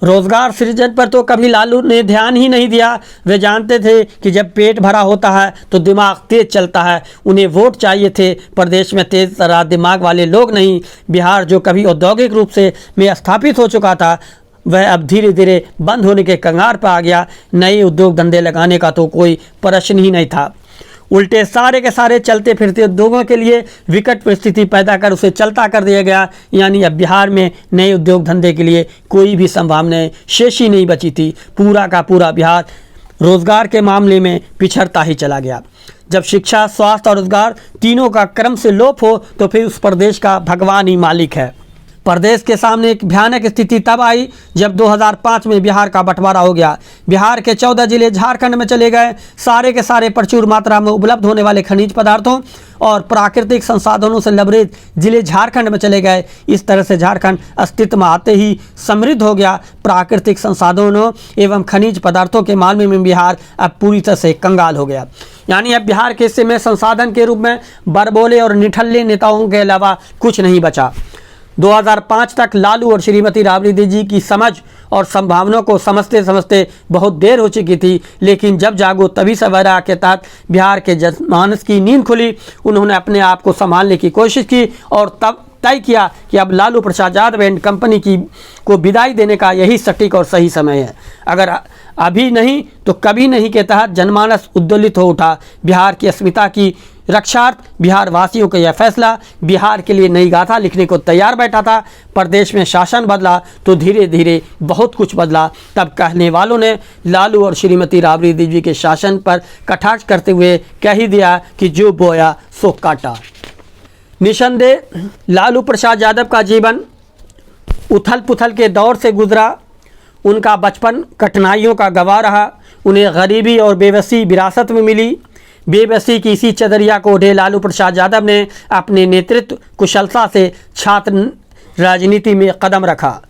रोजगार सृजन पर तो कभी लालू ने ध्यान ही नहीं दिया। वे जानते थे कि जब पेट भरा होता है तो दिमाग तेज चलता है। उन्हें वोट चाहिए थे। प्रदेश में तेज तरह दिमाग वाले लोग नहीं। बिहार जो कभी औद्योगिक रूप से में स्थापित हो चुका था वह अब धीरे धीरे बंद होने के कगार पर आ गया। नए उद्योग धंधे लगाने का तो कोई प्रश्न ही नहीं था। उल्टे सारे के सारे चलते फिरते उद्योगों के लिए विकट परिस्थिति पैदा कर उसे चलता कर दिया गया। यानी अब बिहार में नए उद्योग धंधे के लिए कोई भी संभावना शेष ही नहीं बची थी। पूरा का पूरा बिहार रोजगार के मामले में पिछड़ता ही चला गया। जब शिक्षा, स्वास्थ्य और रोजगार तीनों का क्रम से लोप हो तो फिर उस प्रदेश का भगवान ही मालिक है। प्रदेश के सामने एक भयानक स्थिति तब आई जब 2005 में बिहार का बंटवारा हो गया। बिहार के 14 जिले झारखंड में चले गए। सारे के सारे प्रचुर मात्रा में उपलब्ध होने वाले खनिज पदार्थों और प्राकृतिक संसाधनों से लबरेज जिले झारखंड में चले गए। इस तरह से झारखंड अस्तित्व में आते ही समृद्ध हो गया। प्राकृतिक संसाधनों एवं खनिज पदार्थों के मामले में बिहार अब पूरी तरह से कंगाल हो गया। यानी अब बिहार के हिस्से में संसाधन के रूप में बरबोले और निठल्ले नेताओं के अलावा कुछ नहीं बचा। 2005 तक लालू और श्रीमती राबड़ी देवी जी की समझ और संभावनाओं को समझते समझते बहुत देर हो चुकी थी। लेकिन जब जागो तभी सवेरा के तहत बिहार के जनमानस की नींद खुली। उन्होंने अपने आप को संभालने की कोशिश की और तब तय किया कि अब लालू प्रसाद यादव एंड कंपनी को विदाई देने का यही सटीक और सही समय है। अगर अभी नहीं तो कभी नहीं के तहत जनमानस उद्दोलित हो उठा। बिहार की अस्मिता की रक्षार्थ बिहार वासियों का यह फैसला बिहार के लिए नई गाथा लिखने को तैयार बैठा था। प्रदेश में शासन बदला तो धीरे धीरे बहुत कुछ बदला। तब कहने वालों ने लालू और श्रीमती राबड़ी देवी के शासन पर कटाक्ष करते हुए कह ही दिया कि जो बोया सो काटा। निसंदेह लालू प्रसाद यादव का जीवन उथल पुथल के दौर से गुजरा। उनका बचपन कठिनाइयों का गवाह रहा। उन्हें गरीबी और बेबसी विरासत में मिली। बेबसी की इसी चदरिया को ओढ़े लालू प्रसाद यादव ने अपने नेतृत्व कुशलता से छात्र राजनीति में कदम रखा।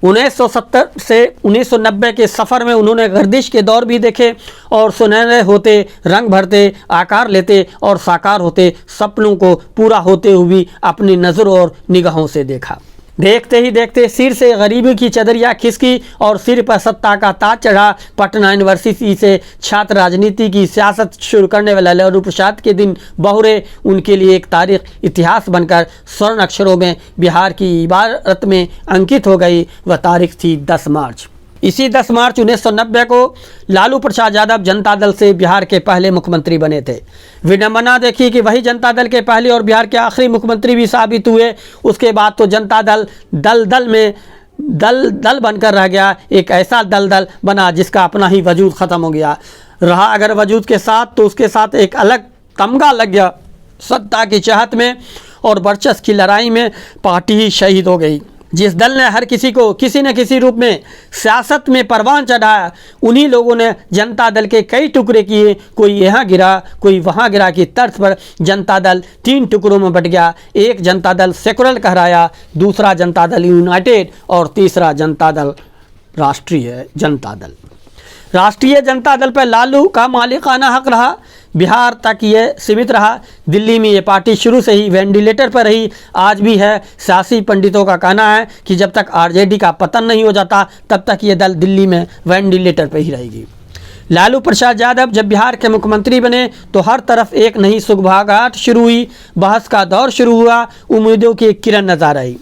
1970 से 1990 के सफ़र में उन्होंने गर्दिश के दौर भी देखे और सुनहरे होते, रंग भरते, आकार लेते और साकार होते सपनों को पूरा होते हुए भी अपनी नज़रों और निगाहों से देखा। देखते ही देखते सिर से गरीबी की चदरिया खिसकी और सिर पर सत्ता का ताज चढ़ा। पटना यूनिवर्सिटी से छात्र राजनीति की सियासत शुरू करने वाले लालू प्रसाद के दिन बहुरे उनके लिए एक तारीख इतिहास बनकर स्वर्ण अक्षरों में बिहार की इबारत में अंकित हो गई। वह तारीख थी 10 मार्च। इसी 10 मार्च 1990 को लालू प्रसाद यादव जनता दल से बिहार के पहले मुख्यमंत्री बने थे। विडंबना देखी कि वही जनता दल के पहले और बिहार के आखिरी मुख्यमंत्री भी साबित हुए। उसके बाद तो जनता दल दल में दल दल बनकर रह गया, एक ऐसा दल बना जिसका अपना ही वजूद ख़त्म हो गया। रहा अगर वजूद के साथ तो उसके साथ एक अलग तमगा लग गया सत्ता की चाहत में, और वर्चस्व की लड़ाई में पार्टी ही शहीद हो गई। जिस दल ने हर किसी को किसी न किसी रूप में सियासत में परवान चढ़ाया, उन्हीं लोगों ने जनता दल के कई टुकड़े किए, कोई यहाँ गिरा कोई वहाँ गिरा की तर्ज पर जनता दल 3 टुकड़ों में बट गया। एक जनता दल सेकुलर कहलाया, दूसरा जनता दल यूनाइटेड और तीसरा जनता दल राष्ट्रीय जनता दल। राष्ट्रीय जनता दल पर लालू का मालिकाना हक रहा, बिहार तक ये सीमित रहा। दिल्ली में ये पार्टी शुरू से ही वेंटिलेटर पर रही, आज भी है। सियासी पंडितों का कहना है कि जब तक आरजेडी का पतन नहीं हो जाता तब तक ये दल दिल्ली में वेंटिलेटर पर ही रहेगी। लालू प्रसाद यादव जब बिहार के मुख्यमंत्री बने तो हर तरफ एक नई सुगबुगाहट शुरू हुई, बहस का दौर शुरू हुआ, उम्मीदों की एक किरण नजर आई।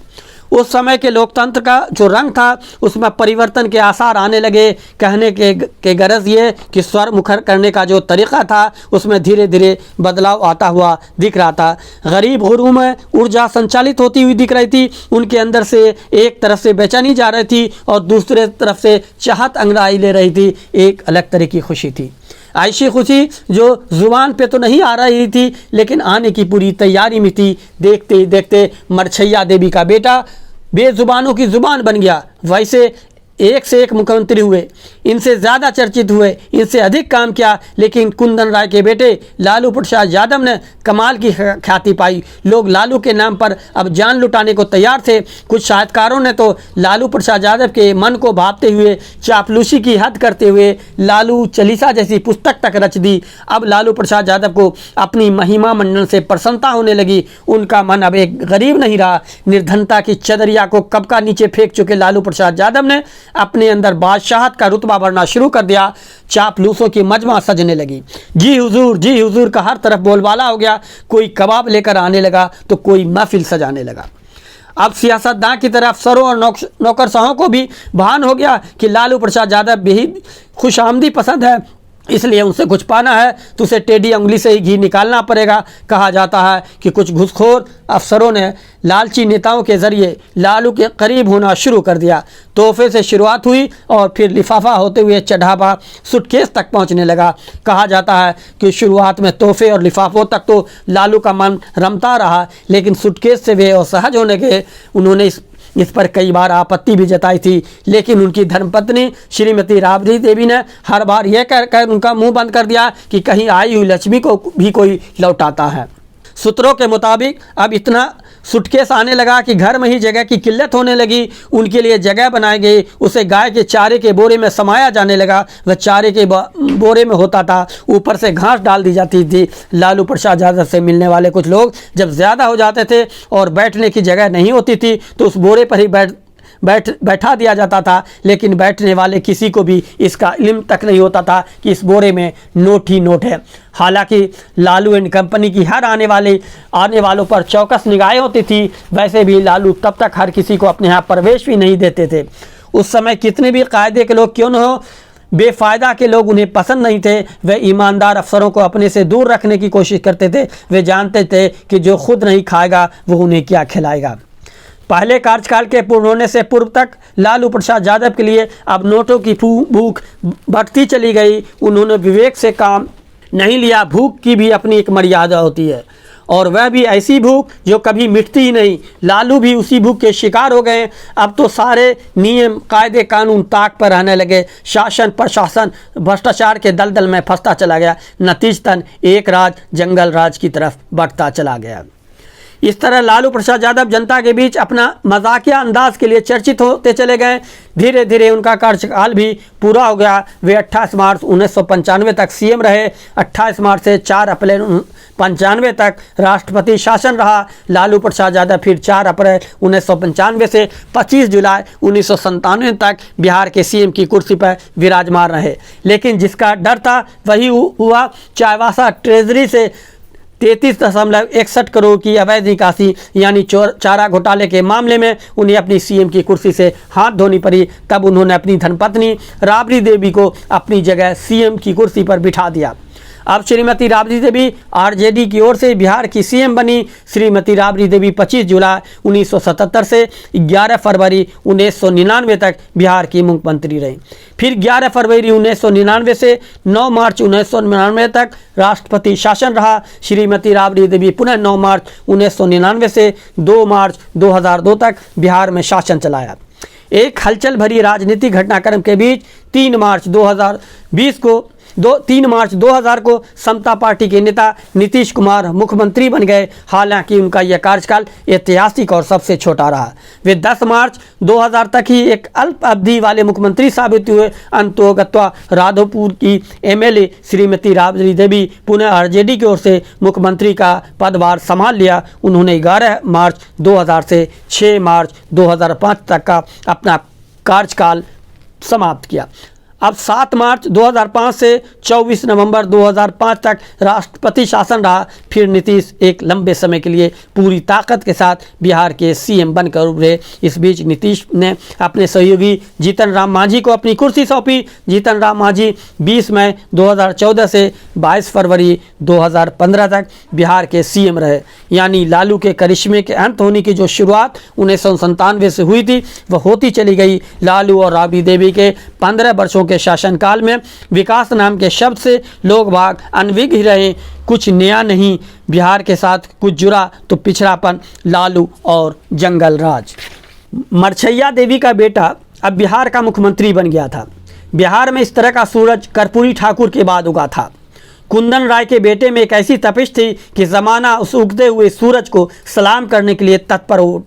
उस समय के लोकतंत्र का जो रंग था उसमें परिवर्तन के आसार आने लगे। कहने के गरज ये कि स्वर मुखर करने का जो तरीक़ा था उसमें धीरे धीरे बदलाव आता हुआ दिख रहा था। गरीब गुरूं में ऊर्जा संचालित होती हुई दिख रही थी। उनके अंदर से एक तरफ से बेचैनी जा रही थी और दूसरे तरफ से चाहत अंगड़ाई ले रही थी। एक अलग तरह की खुशी थी, ऐसी खुशी जो जुबान पे तो नहीं आ रही थी लेकिन आने की पूरी तैयारी में थी। देखते ही देखते मरछैया देवी का बेटा बेजुबानों की जुबान बन गया। वैसे एक से एक मुख्यमंत्री हुए, इनसे ज़्यादा चर्चित हुए, इनसे अधिक काम किया, लेकिन कुंदन राय के बेटे लालू प्रसाद यादव ने कमाल की ख्याति पाई। लोग लालू के नाम पर अब जान लुटाने को तैयार थे। कुछ साहित्यकारों ने तो लालू प्रसाद यादव के मन को भांपते हुए चापलूसी की हद करते हुए लालू चालीसा जैसी पुस्तक तक रच दी। अब लालू प्रसाद यादव को अपनी महिमा मंडन से प्रसन्नता होने लगी। उनका मन अब एक गरीब नहीं रहा। निर्धनता की चदरिया को कब का नीचे फेंक चुके लालू प्रसाद यादव ने अपने अंदर बादशाहत का रुतबा बढ़ना शुरू कर दिया। चापलूसों की मजमा सजने लगी। जी हुजूर का हर तरफ बोलबाला हो गया। कोई कबाब लेकर आने लगा तो कोई महफिल सजाने लगा। अब सियासतदान की तरफ अफसरों और नौकरशाहों को भी भान हो गया कि लालू प्रसाद यादव बेहद खुशामदी पसंद है, इसलिए उनसे कुछ पाना है तो उसे टेढ़ी उंगली से ही घी निकालना पड़ेगा। कहा जाता है कि कुछ घुसखोर अफसरों ने लालची नेताओं के ज़रिए लालू के करीब होना शुरू कर दिया। तोहफे से शुरुआत हुई और फिर लिफाफा होते हुए चढ़ावा सूटकेस तक पहुंचने लगा। कहा जाता है कि शुरुआत में तोहफे और लिफाफों तक तो लालू का मन रमता रहा, लेकिन सूटकेस से वे असहज होने के उन्होंने इस पर कई बार आपत्ति भी जताई थी। लेकिन उनकी धर्मपत्नी श्रीमती राबड़ी देवी ने हर बार यह कहकर उनका मुंह बंद कर दिया कि कहीं आई हुई लक्ष्मी को भी कोई लौटाता है। सूत्रों के मुताबिक अब इतना सूटकेस आने लगा कि घर में ही जगह की किल्लत होने लगी। उनके लिए जगह बनाई गई, उसे गाय के चारे के बोरे में समाया जाने लगा। वह चारे के बोरे में होता था, ऊपर से घास डाल दी जाती थी। लालू प्रसाद यादव से मिलने वाले कुछ लोग जब ज़्यादा हो जाते थे और बैठने की जगह नहीं होती थी तो उस बोरे पर ही बैठा दिया जाता था, लेकिन बैठने वाले किसी को भी इसका इल्म तक नहीं होता था कि इस बोरे में नोट ही नोट है। हालांकि लालू एंड कंपनी की हर आने वालों पर चौकस निगाहें होती थी। वैसे भी लालू तब तक हर किसी को अपने यहाँ प्रवेश भी नहीं देते थे। उस समय कितने भी कायदे के लोग क्यों न हो, बेफ़ायदा के लोग उन्हें पसंद नहीं थे। वे ईमानदार अफसरों को अपने से दूर रखने की कोशिश करते थे। वे जानते थे कि जो खुद नहीं खाएगा वो उन्हें क्या खिलाएगा। पहले कार्यकाल के पूर्ण होने से पूर्व तक लालू प्रसाद यादव के लिए अब नोटों की भूख बढ़ती चली गई। उन्होंने विवेक से काम नहीं लिया। भूख की भी अपनी एक मर्यादा होती है और वह भी ऐसी भूख जो कभी मिटती ही नहीं। लालू भी उसी भूख के शिकार हो गए। अब तो सारे नियम कायदे कानून ताक पर रहने लगे। शासन प्रशासन भ्रष्टाचार के दलदल में फंसता चला गया। नतीजतन एक राज जंगल राज की तरफ बढ़ता चला गया। इस तरह लालू प्रसाद यादव जनता के बीच अपना मजाकिया अंदाज के लिए चर्चित होते चले गए। धीरे धीरे उनका कार्यकाल भी पूरा हो गया। वे 28 मार्च 1995 तक सीएम रहे। 28 मार्च से 4 अप्रैल 1995 तक राष्ट्रपति शासन रहा। लालू प्रसाद यादव फिर 4 अप्रैल 1995 से 25 जुलाई 1997 तक बिहार के सीएम की कुर्सी पर विराजमान रहे। लेकिन जिसका डर था वही हुआ। चाईबासा ट्रेजरी से 33.61 करोड़ की अवैध निकासी यानी चारा घोटाले के मामले में उन्हें अपनी सीएम की कुर्सी से हाथ धोनी पड़ी। तब उन्होंने अपनी धर्मपत्नी राबड़ी देवी को अपनी जगह सीएम की कुर्सी पर बिठा दिया। अब श्रीमती राबड़ी देवी आरजेडी की ओर से बिहार की सीएम बनी। श्रीमती राबड़ी देवी 25 जुलाई 1977 से 11 फरवरी 1999 तक बिहार की मुख्यमंत्री रहीं। फिर 11 फरवरी 1999 से 9 मार्च 1999 तक राष्ट्रपति शासन रहा। श्रीमती राबड़ी देवी पुनः 9 मार्च 1999 से 2 मार्च 2002 तक बिहार में शासन चलाया। एक हलचल भरी राजनीतिक घटनाक्रम के बीच 3 मार्च 2000 को समता पार्टी के नेता नीतीश कुमार मुख्यमंत्री बन गए। हालांकि उनका यह कार्यकाल ऐतिहासिक और सबसे छोटा रहा। वे 10 मार्च 2000 तक ही एक अल्प अवधि वाले मुख्यमंत्री साबित हुए। अंतोगत्वा राधोपुर की एमएलए श्रीमती राबड़ी देवी पुनः आरजेडी की ओर से मुख्यमंत्री का पदभार संभाल लिया। उन्होंने 11 मार्च 2000 से 6 मार्च 2005 तक का अपना कार्यकाल समाप्त किया। अब 7 मार्च 2005 से 24 नवंबर 2005 तक राष्ट्रपति शासन रहा। फिर नीतीश एक लंबे समय के लिए पूरी ताकत के साथ बिहार के सीएम बनकर उभरे। इस बीच नीतीश ने अपने सहयोगी जीतन राम मांझी को अपनी कुर्सी सौंपी। जीतन राम मांझी 20 मई 2014 से 22 फरवरी 2015 तक बिहार के सीएम रहे। यानी लालू के करिश्मे के अंत होने की जो शुरुआत 1997 से हुई थी वह होती चली गई। लालू और राबड़ी देवी के 15 वर्षों के शासनकाल में विकास नाम के शब्द से लोग बाग अनभिज्ञ ही रहे। कुछ नया नहीं बिहार के साथ कुछ जुड़ा तो पिछड़ापन, लालू और जंगल राज। मरछैया देवी का बेटा अब बिहार का मुख्यमंत्री बन गया था। बिहार में इस तरह का सूरज कर्पूरी ठाकुर के बाद उगा था। कुंदन राय के बेटे में एक ऐसी तपिश थी कि जमाना उस उगते हुए सूरज को सलाम करने के लिए तत्पर हो।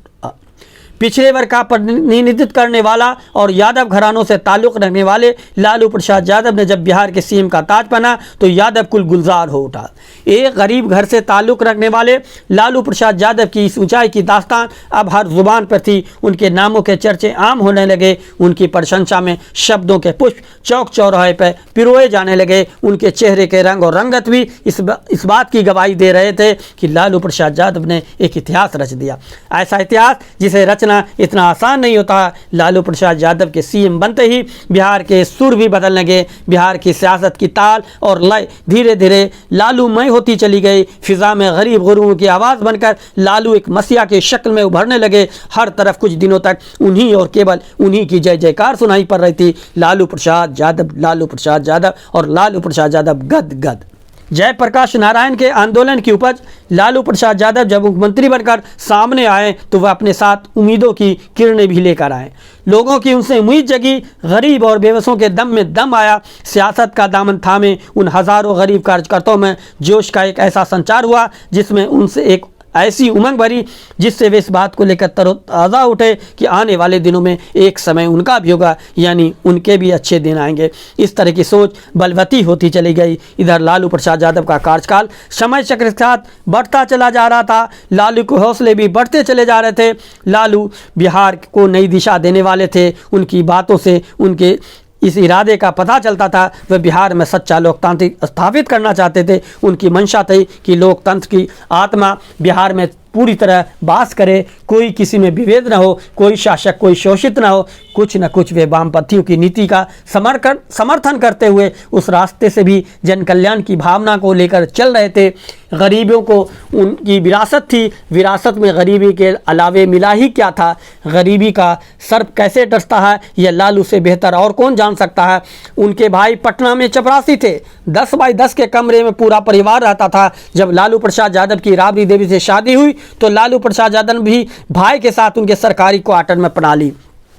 पिछड़े वर्ग का प्रतिनिधित्व करने वाला और यादव घरानों से ताल्लुक रखने वाले लालू प्रसाद यादव ने जब बिहार के सीएम का ताज पहना तो यादव कुल गुलजार हो उठा। एक गरीब घर से ताल्लुक रखने वाले लालू प्रसाद यादव की इस ऊंचाई की दास्तान अब हर जुबान पर थी। उनके नामों के चर्चे आम होने लगे। उनकी प्रशंसा में शब्दों के पुष्प चौक चौराहे पर पिरोए जाने लगे। उनके चेहरे के रंग और रंगत भी इस बात की गवाही दे रहे थे कि लालू प्रसाद यादव ने एक इतिहास रच दिया। ऐसा इतिहास जिसे रचना इतना आसान नहीं होता। लालू प्रसाद यादव के सीएम बनते ही बिहार के सुर भी बदलने लगे। बिहार की सियासत की ताल और लय धीरे धीरे लालूमय होती चली गई। फिजा में गरीब गुरुओं की आवाज़ बनकर लालू एक मसीहा की शक्ल में उभरने लगे। हर तरफ कुछ दिनों तक उन्हीं और केवल उन्हीं की जय जयकार सुनाई पड़ रही थी। लालू प्रसाद यादव, लालू प्रसाद यादव और लालू प्रसाद यादव गद गद। जयप्रकाश नारायण के आंदोलन की उपज लालू प्रसाद यादव जब मुख्यमंत्री बनकर सामने आए तो वह अपने साथ उम्मीदों की किरणें भी लेकर आए। लोगों की उनसे उम्मीद जगी। गरीब और बेबसों के दम में दम आया। सियासत का दामन थामे उन हजारों गरीब कार्यकर्ताओं में जोश का एक ऐसा संचार हुआ जिसमें उनसे एक ऐसी उमंग भरी जिससे वे इस बात को लेकर तरोताज़ा उठे कि आने वाले दिनों में एक समय उनका भी होगा, यानी उनके भी अच्छे दिन आएंगे। इस तरह की सोच बलवती होती चली गई। इधर लालू प्रसाद यादव का कार्यकाल समय चक्र के साथ बढ़ता चला जा रहा था। लालू के हौसले भी बढ़ते चले जा रहे थे। लालू बिहार को नई दिशा देने वाले थे। उनकी बातों से उनके इस इरादे का पता चलता था। वह बिहार में सच्चा लोकतांत्रिक स्थापित करना चाहते थे। उनकी मंशा थी कि लोकतंत्र की आत्मा बिहार में पूरी तरह वास करे, कोई किसी में विभेद न हो, कोई शासक कोई शोषित न हो। कुछ न कुछ वे वामपंथियों की नीति का समर्थन करते हुए उस रास्ते से भी जन कल्याण की भावना को लेकर चल रहे थे। गरीबों को उनकी विरासत थी। विरासत में गरीबी के अलावे मिला ही क्या था। गरीबी का सर्प कैसे डसता है यह लालू से बेहतर और कौन जान सकता है। उनके भाई पटना में चपरासी थे। 10 बाई 10 के कमरे में पूरा परिवार रहता था। जब लालू प्रसाद यादव की राबड़ी देवी से शादी हुई तो लालू प्रसाद यादव भी भाई के साथ उनके सरकारी क्वार्टर में पना ली।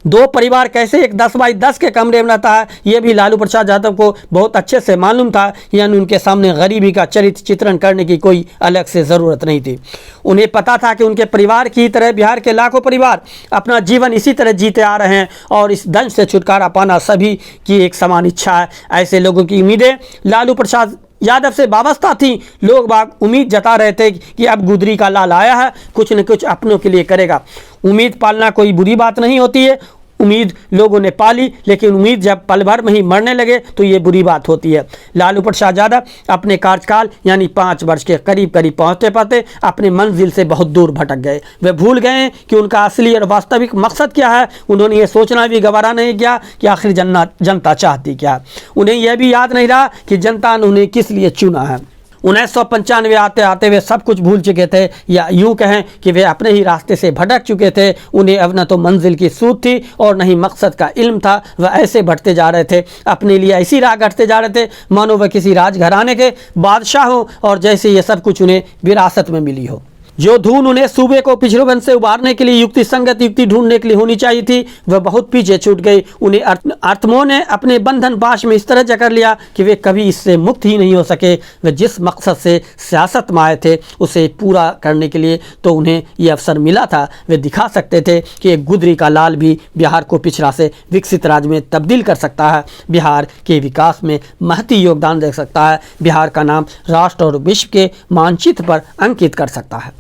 2 परिवार कैसे एक 10 बाई 10 के कमरे में रहता है यह भी लालू प्रसाद यादव को बहुत अच्छे से मालूम था। यानी उनके सामने गरीबी का चरित्र चित्रण करने की कोई अलग से ज़रूरत नहीं थी। उन्हें पता था कि उनके परिवार की तरह बिहार के लाखों परिवार अपना जीवन इसी तरह जीते आ रहे हैं और इस दंश से छुटकारा पाना सभी की एक समान इच्छा है। ऐसे लोगों की उम्मीदें लालू प्रसाद यादव से वाबस्ता थी। लोग बाग उम्मीद जता रहे थे कि अब गुदरी का लाल आया है, कुछ न कुछ अपनों के लिए करेगा। उम्मीद पालना कोई बुरी बात नहीं होती है। उम्मीद लोगों ने पाली, लेकिन उम्मीद जब पल भर में ही मरने लगे तो ये बुरी बात होती है। लालू प्रसाद यादव अपने कार्यकाल यानी 5 वर्ष के करीब करीब पहुँचते पहुँचते अपने मंजिल से बहुत दूर भटक गए। वे भूल गए कि उनका असली और वास्तविक मकसद क्या है। उन्होंने ये सोचना भी गवारा नहीं किया कि आखिर जनता चाहती क्या। उन्हें यह भी याद नहीं रहा कि जनता ने उन्हें किस लिए चुना है। 1995 आते आते वे सब कुछ भूल चुके थे, या यूं कहें कि वे अपने ही रास्ते से भटक चुके थे। उन्हें अब न तो मंजिल की सूझ थी और न ही मकसद का इल्म था। वह ऐसे बढ़ते जा रहे थे, अपने लिए ऐसी राह काटते जा रहे थे मानो वह किसी राजघराने के बादशाह हो और जैसे ये सब कुछ उन्हें विरासत में मिली हो। जो धुन उन्हें सूबे को पिछड़ोपन से उबारने के लिए युक्ति संगत युक्ति ढूंढने के लिए होनी चाहिए थी, वह बहुत पीछे छूट गई। उन्हें आत्माओं ने अपने बंधन पाश में इस तरह जकड़ लिया कि वे कभी इससे मुक्त ही नहीं हो सके। वे जिस मकसद से सियासत में आए थे उसे पूरा करने के लिए तो उन्हें ये अवसर मिला था। वे दिखा सकते थे कि एक गुदरी का लाल भी बिहार को पिछड़ा से विकसित राज्य में तब्दील कर सकता है, बिहार के विकास में महती योगदान दे सकता है, बिहार का नाम राष्ट्र और विश्व के मानचित्र पर अंकित कर सकता है।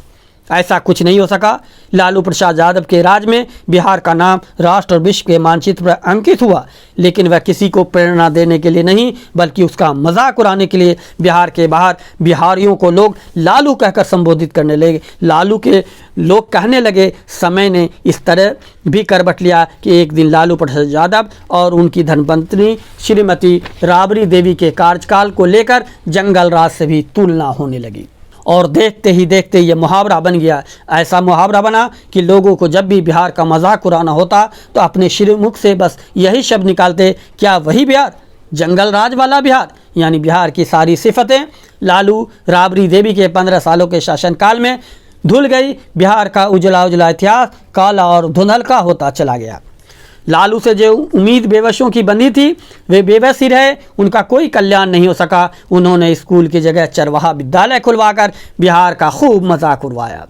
ऐसा कुछ नहीं हो सका। लालू प्रसाद यादव के राज में बिहार का नाम राष्ट्र और विश्व के मानचित्र पर अंकित हुआ, लेकिन वह किसी को प्रेरणा देने के लिए नहीं बल्कि उसका मजाक उड़ाने के लिए। बिहार के बाहर बिहारियों को लोग लालू कहकर संबोधित करने लगे। लालू के लोग कहने लगे। समय ने इस तरह भी करवट लिया कि एक दिन लालू प्रसाद यादव और उनकी धर्मपत्नी श्रीमती राबड़ी देवी के कार्यकाल को लेकर जंगल राज से भी तुलना होने लगी और देखते ही देखते ये मुहावरा बन गया। ऐसा मुहावरा बना कि लोगों को जब भी बिहार का मजाक उड़ाना होता तो अपने श्रीमुख से बस यही शब्द निकालते, क्या वही बिहार, जंगल राज वाला बिहार। यानी बिहार की सारी सिफतें लालू राबड़ी देवी के 15 सालों के शासनकाल में धुल गई। बिहार का उजला उजला इतिहास काला और धुंधलका होता चला गया। लालू से जो उम्मीद बेबसों की बंधी थी वे बेबस ही रहे, उनका कोई कल्याण नहीं हो सका। उन्होंने स्कूल की जगह चरवाहा विद्यालय खुलवाकर बिहार का खूब मजाक उड़वाया।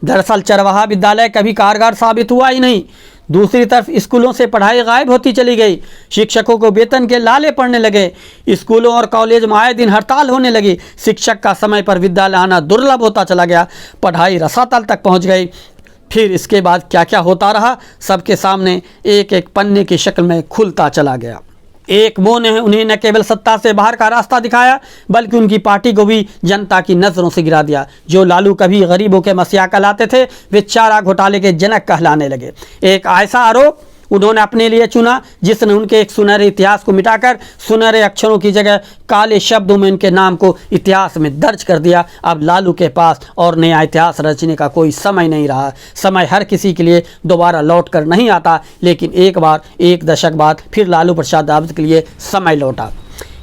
दरअसल चरवाहा विद्यालय कभी कारगर साबित हुआ ही नहीं। दूसरी तरफ स्कूलों से पढ़ाई गायब होती चली गई। शिक्षकों को वेतन के लाले पड़ने लगे। स्कूलों और कॉलेज में आए दिन हड़ताल होने लगी। शिक्षक का समय पर विद्यालय आना दुर्लभ होता चला गया। पढ़ाई रसातल तक पहुंच गई। फिर इसके बाद क्या क्या होता रहा सबके सामने एक एक पन्ने की शक्ल में खुलता चला गया। एक मोह ने उन्हें न केवल सत्ता से बाहर का रास्ता दिखाया बल्कि उनकी पार्टी को भी जनता की नज़रों से गिरा दिया। जो लालू कभी गरीबों के मसीहा कहलाते थे वे चारा घोटाले के जनक कहलाने लगे। एक ऐसा आरोप उन्होंने अपने लिए चुना जिसने उनके एक सुनहरे इतिहास को मिटाकर सुनहरे अक्षरों की जगह काले शब्दों में उनके नाम को इतिहास में दर्ज कर दिया। अब लालू के पास और नया इतिहास रचने का कोई समय नहीं रहा। समय हर किसी के लिए दोबारा लौट कर नहीं आता, लेकिन एक बार 1 दशक बाद फिर लालू प्रसाद यादव के लिए समय लौटा।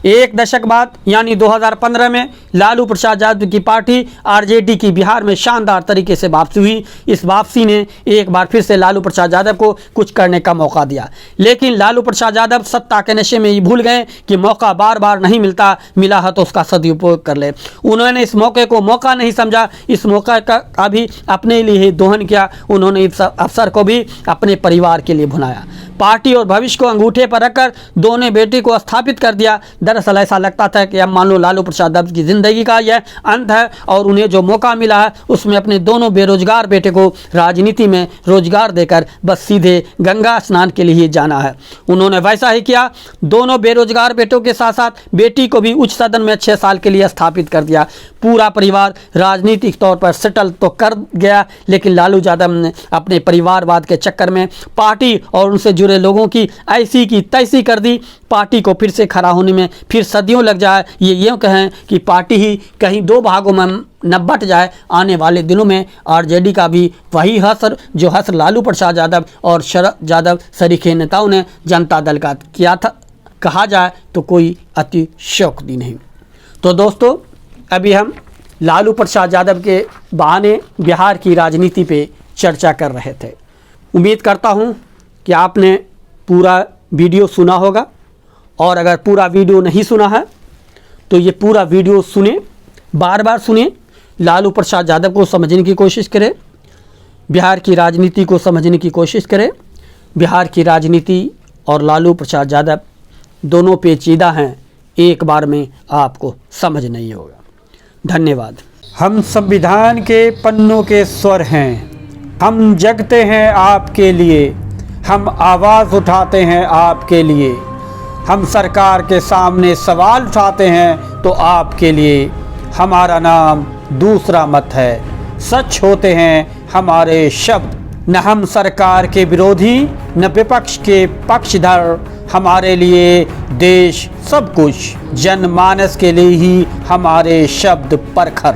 1 दशक बाद यानी 2015 में लालू प्रसाद यादव की पार्टी आरजेडी की बिहार में शानदार तरीके से वापसी हुई। इस वापसी ने एक बार फिर से लालू प्रसाद यादव को कुछ करने का मौका दिया, लेकिन लालू प्रसाद यादव सत्ता के नशे में ही भूल गए कि मौका बार बार नहीं मिलता, मिला है तो उसका सदुपयोग कर ले। उन्होंने इस मौके को मौका नहीं समझा, इस मौका का भी अपने लिए ही दोहन किया। उन्होंने इस अवसर को भी अपने परिवार के लिए भुनाया। पार्टी और भविष्य को अंगूठे पर रखकर दोनों बेटी को स्थापित कर दिया। दरअसल ऐसा लगता था कि अब मान लो लालू प्रसाद यादव की जिंदगी का यह अंत है और उन्हें जो मौका मिला है उसमें अपने दोनों बेरोजगार बेटे को राजनीति में रोजगार देकर बस सीधे गंगा स्नान के लिए जाना है। उन्होंने वैसा ही किया। दोनों बेरोजगार बेटों के साथ साथ बेटी को भी उच्च सदन में 6 साल के लिए स्थापित कर दिया। पूरा परिवार राजनीतिक तौर पर सेटल तो कर गया, लेकिन लालू यादव ने अपने परिवारवाद के चक्कर में पार्टी और उनसे जुड़े लोगों की ऐसी की तैसी कर दी। पार्टी को फिर से खड़ा होने में फिर सदियों लग जाए। ये यूँ कहें कि पार्टी ही कहीं 2 भागों में न बट जाए। आने वाले दिनों में आरजेडी का भी वही हसर जो हसर लालू प्रसाद यादव और शरद यादव सरीखे नेताओं ने जनता दल का किया था, कहा जाए तो कोई अतिशयोक्ति नहीं। तो दोस्तों, अभी हम लालू प्रसाद यादव के बहाने बिहार की राजनीति पे चर्चा कर रहे थे। उम्मीद करता हूँ कि आपने पूरा वीडियो सुना होगा, और अगर पूरा वीडियो नहीं सुना है तो ये पूरा वीडियो सुने, बार बार सुने, लालू प्रसाद यादव को समझने की कोशिश करें, बिहार की राजनीति को समझने की कोशिश करें। बिहार की राजनीति और लालू प्रसाद यादव दोनों पेचीदा हैं, एक बार में आपको समझ नहीं होगा। धन्यवाद। हम संविधान के पन्नों के स्वर हैं, हम जगते हैं आपके लिए, हम आवाज़ उठाते हैं आपके लिए। हम सरकार के सामने सवाल उठाते हैं तो आपके लिए। हमारा नाम दूसरा मत है। सच होते हैं हमारे शब्द। न हम सरकार के विरोधी न विपक्ष के पक्षधर। हमारे लिए देश सब कुछ, जनमानस के लिए ही हमारे शब्द परखर।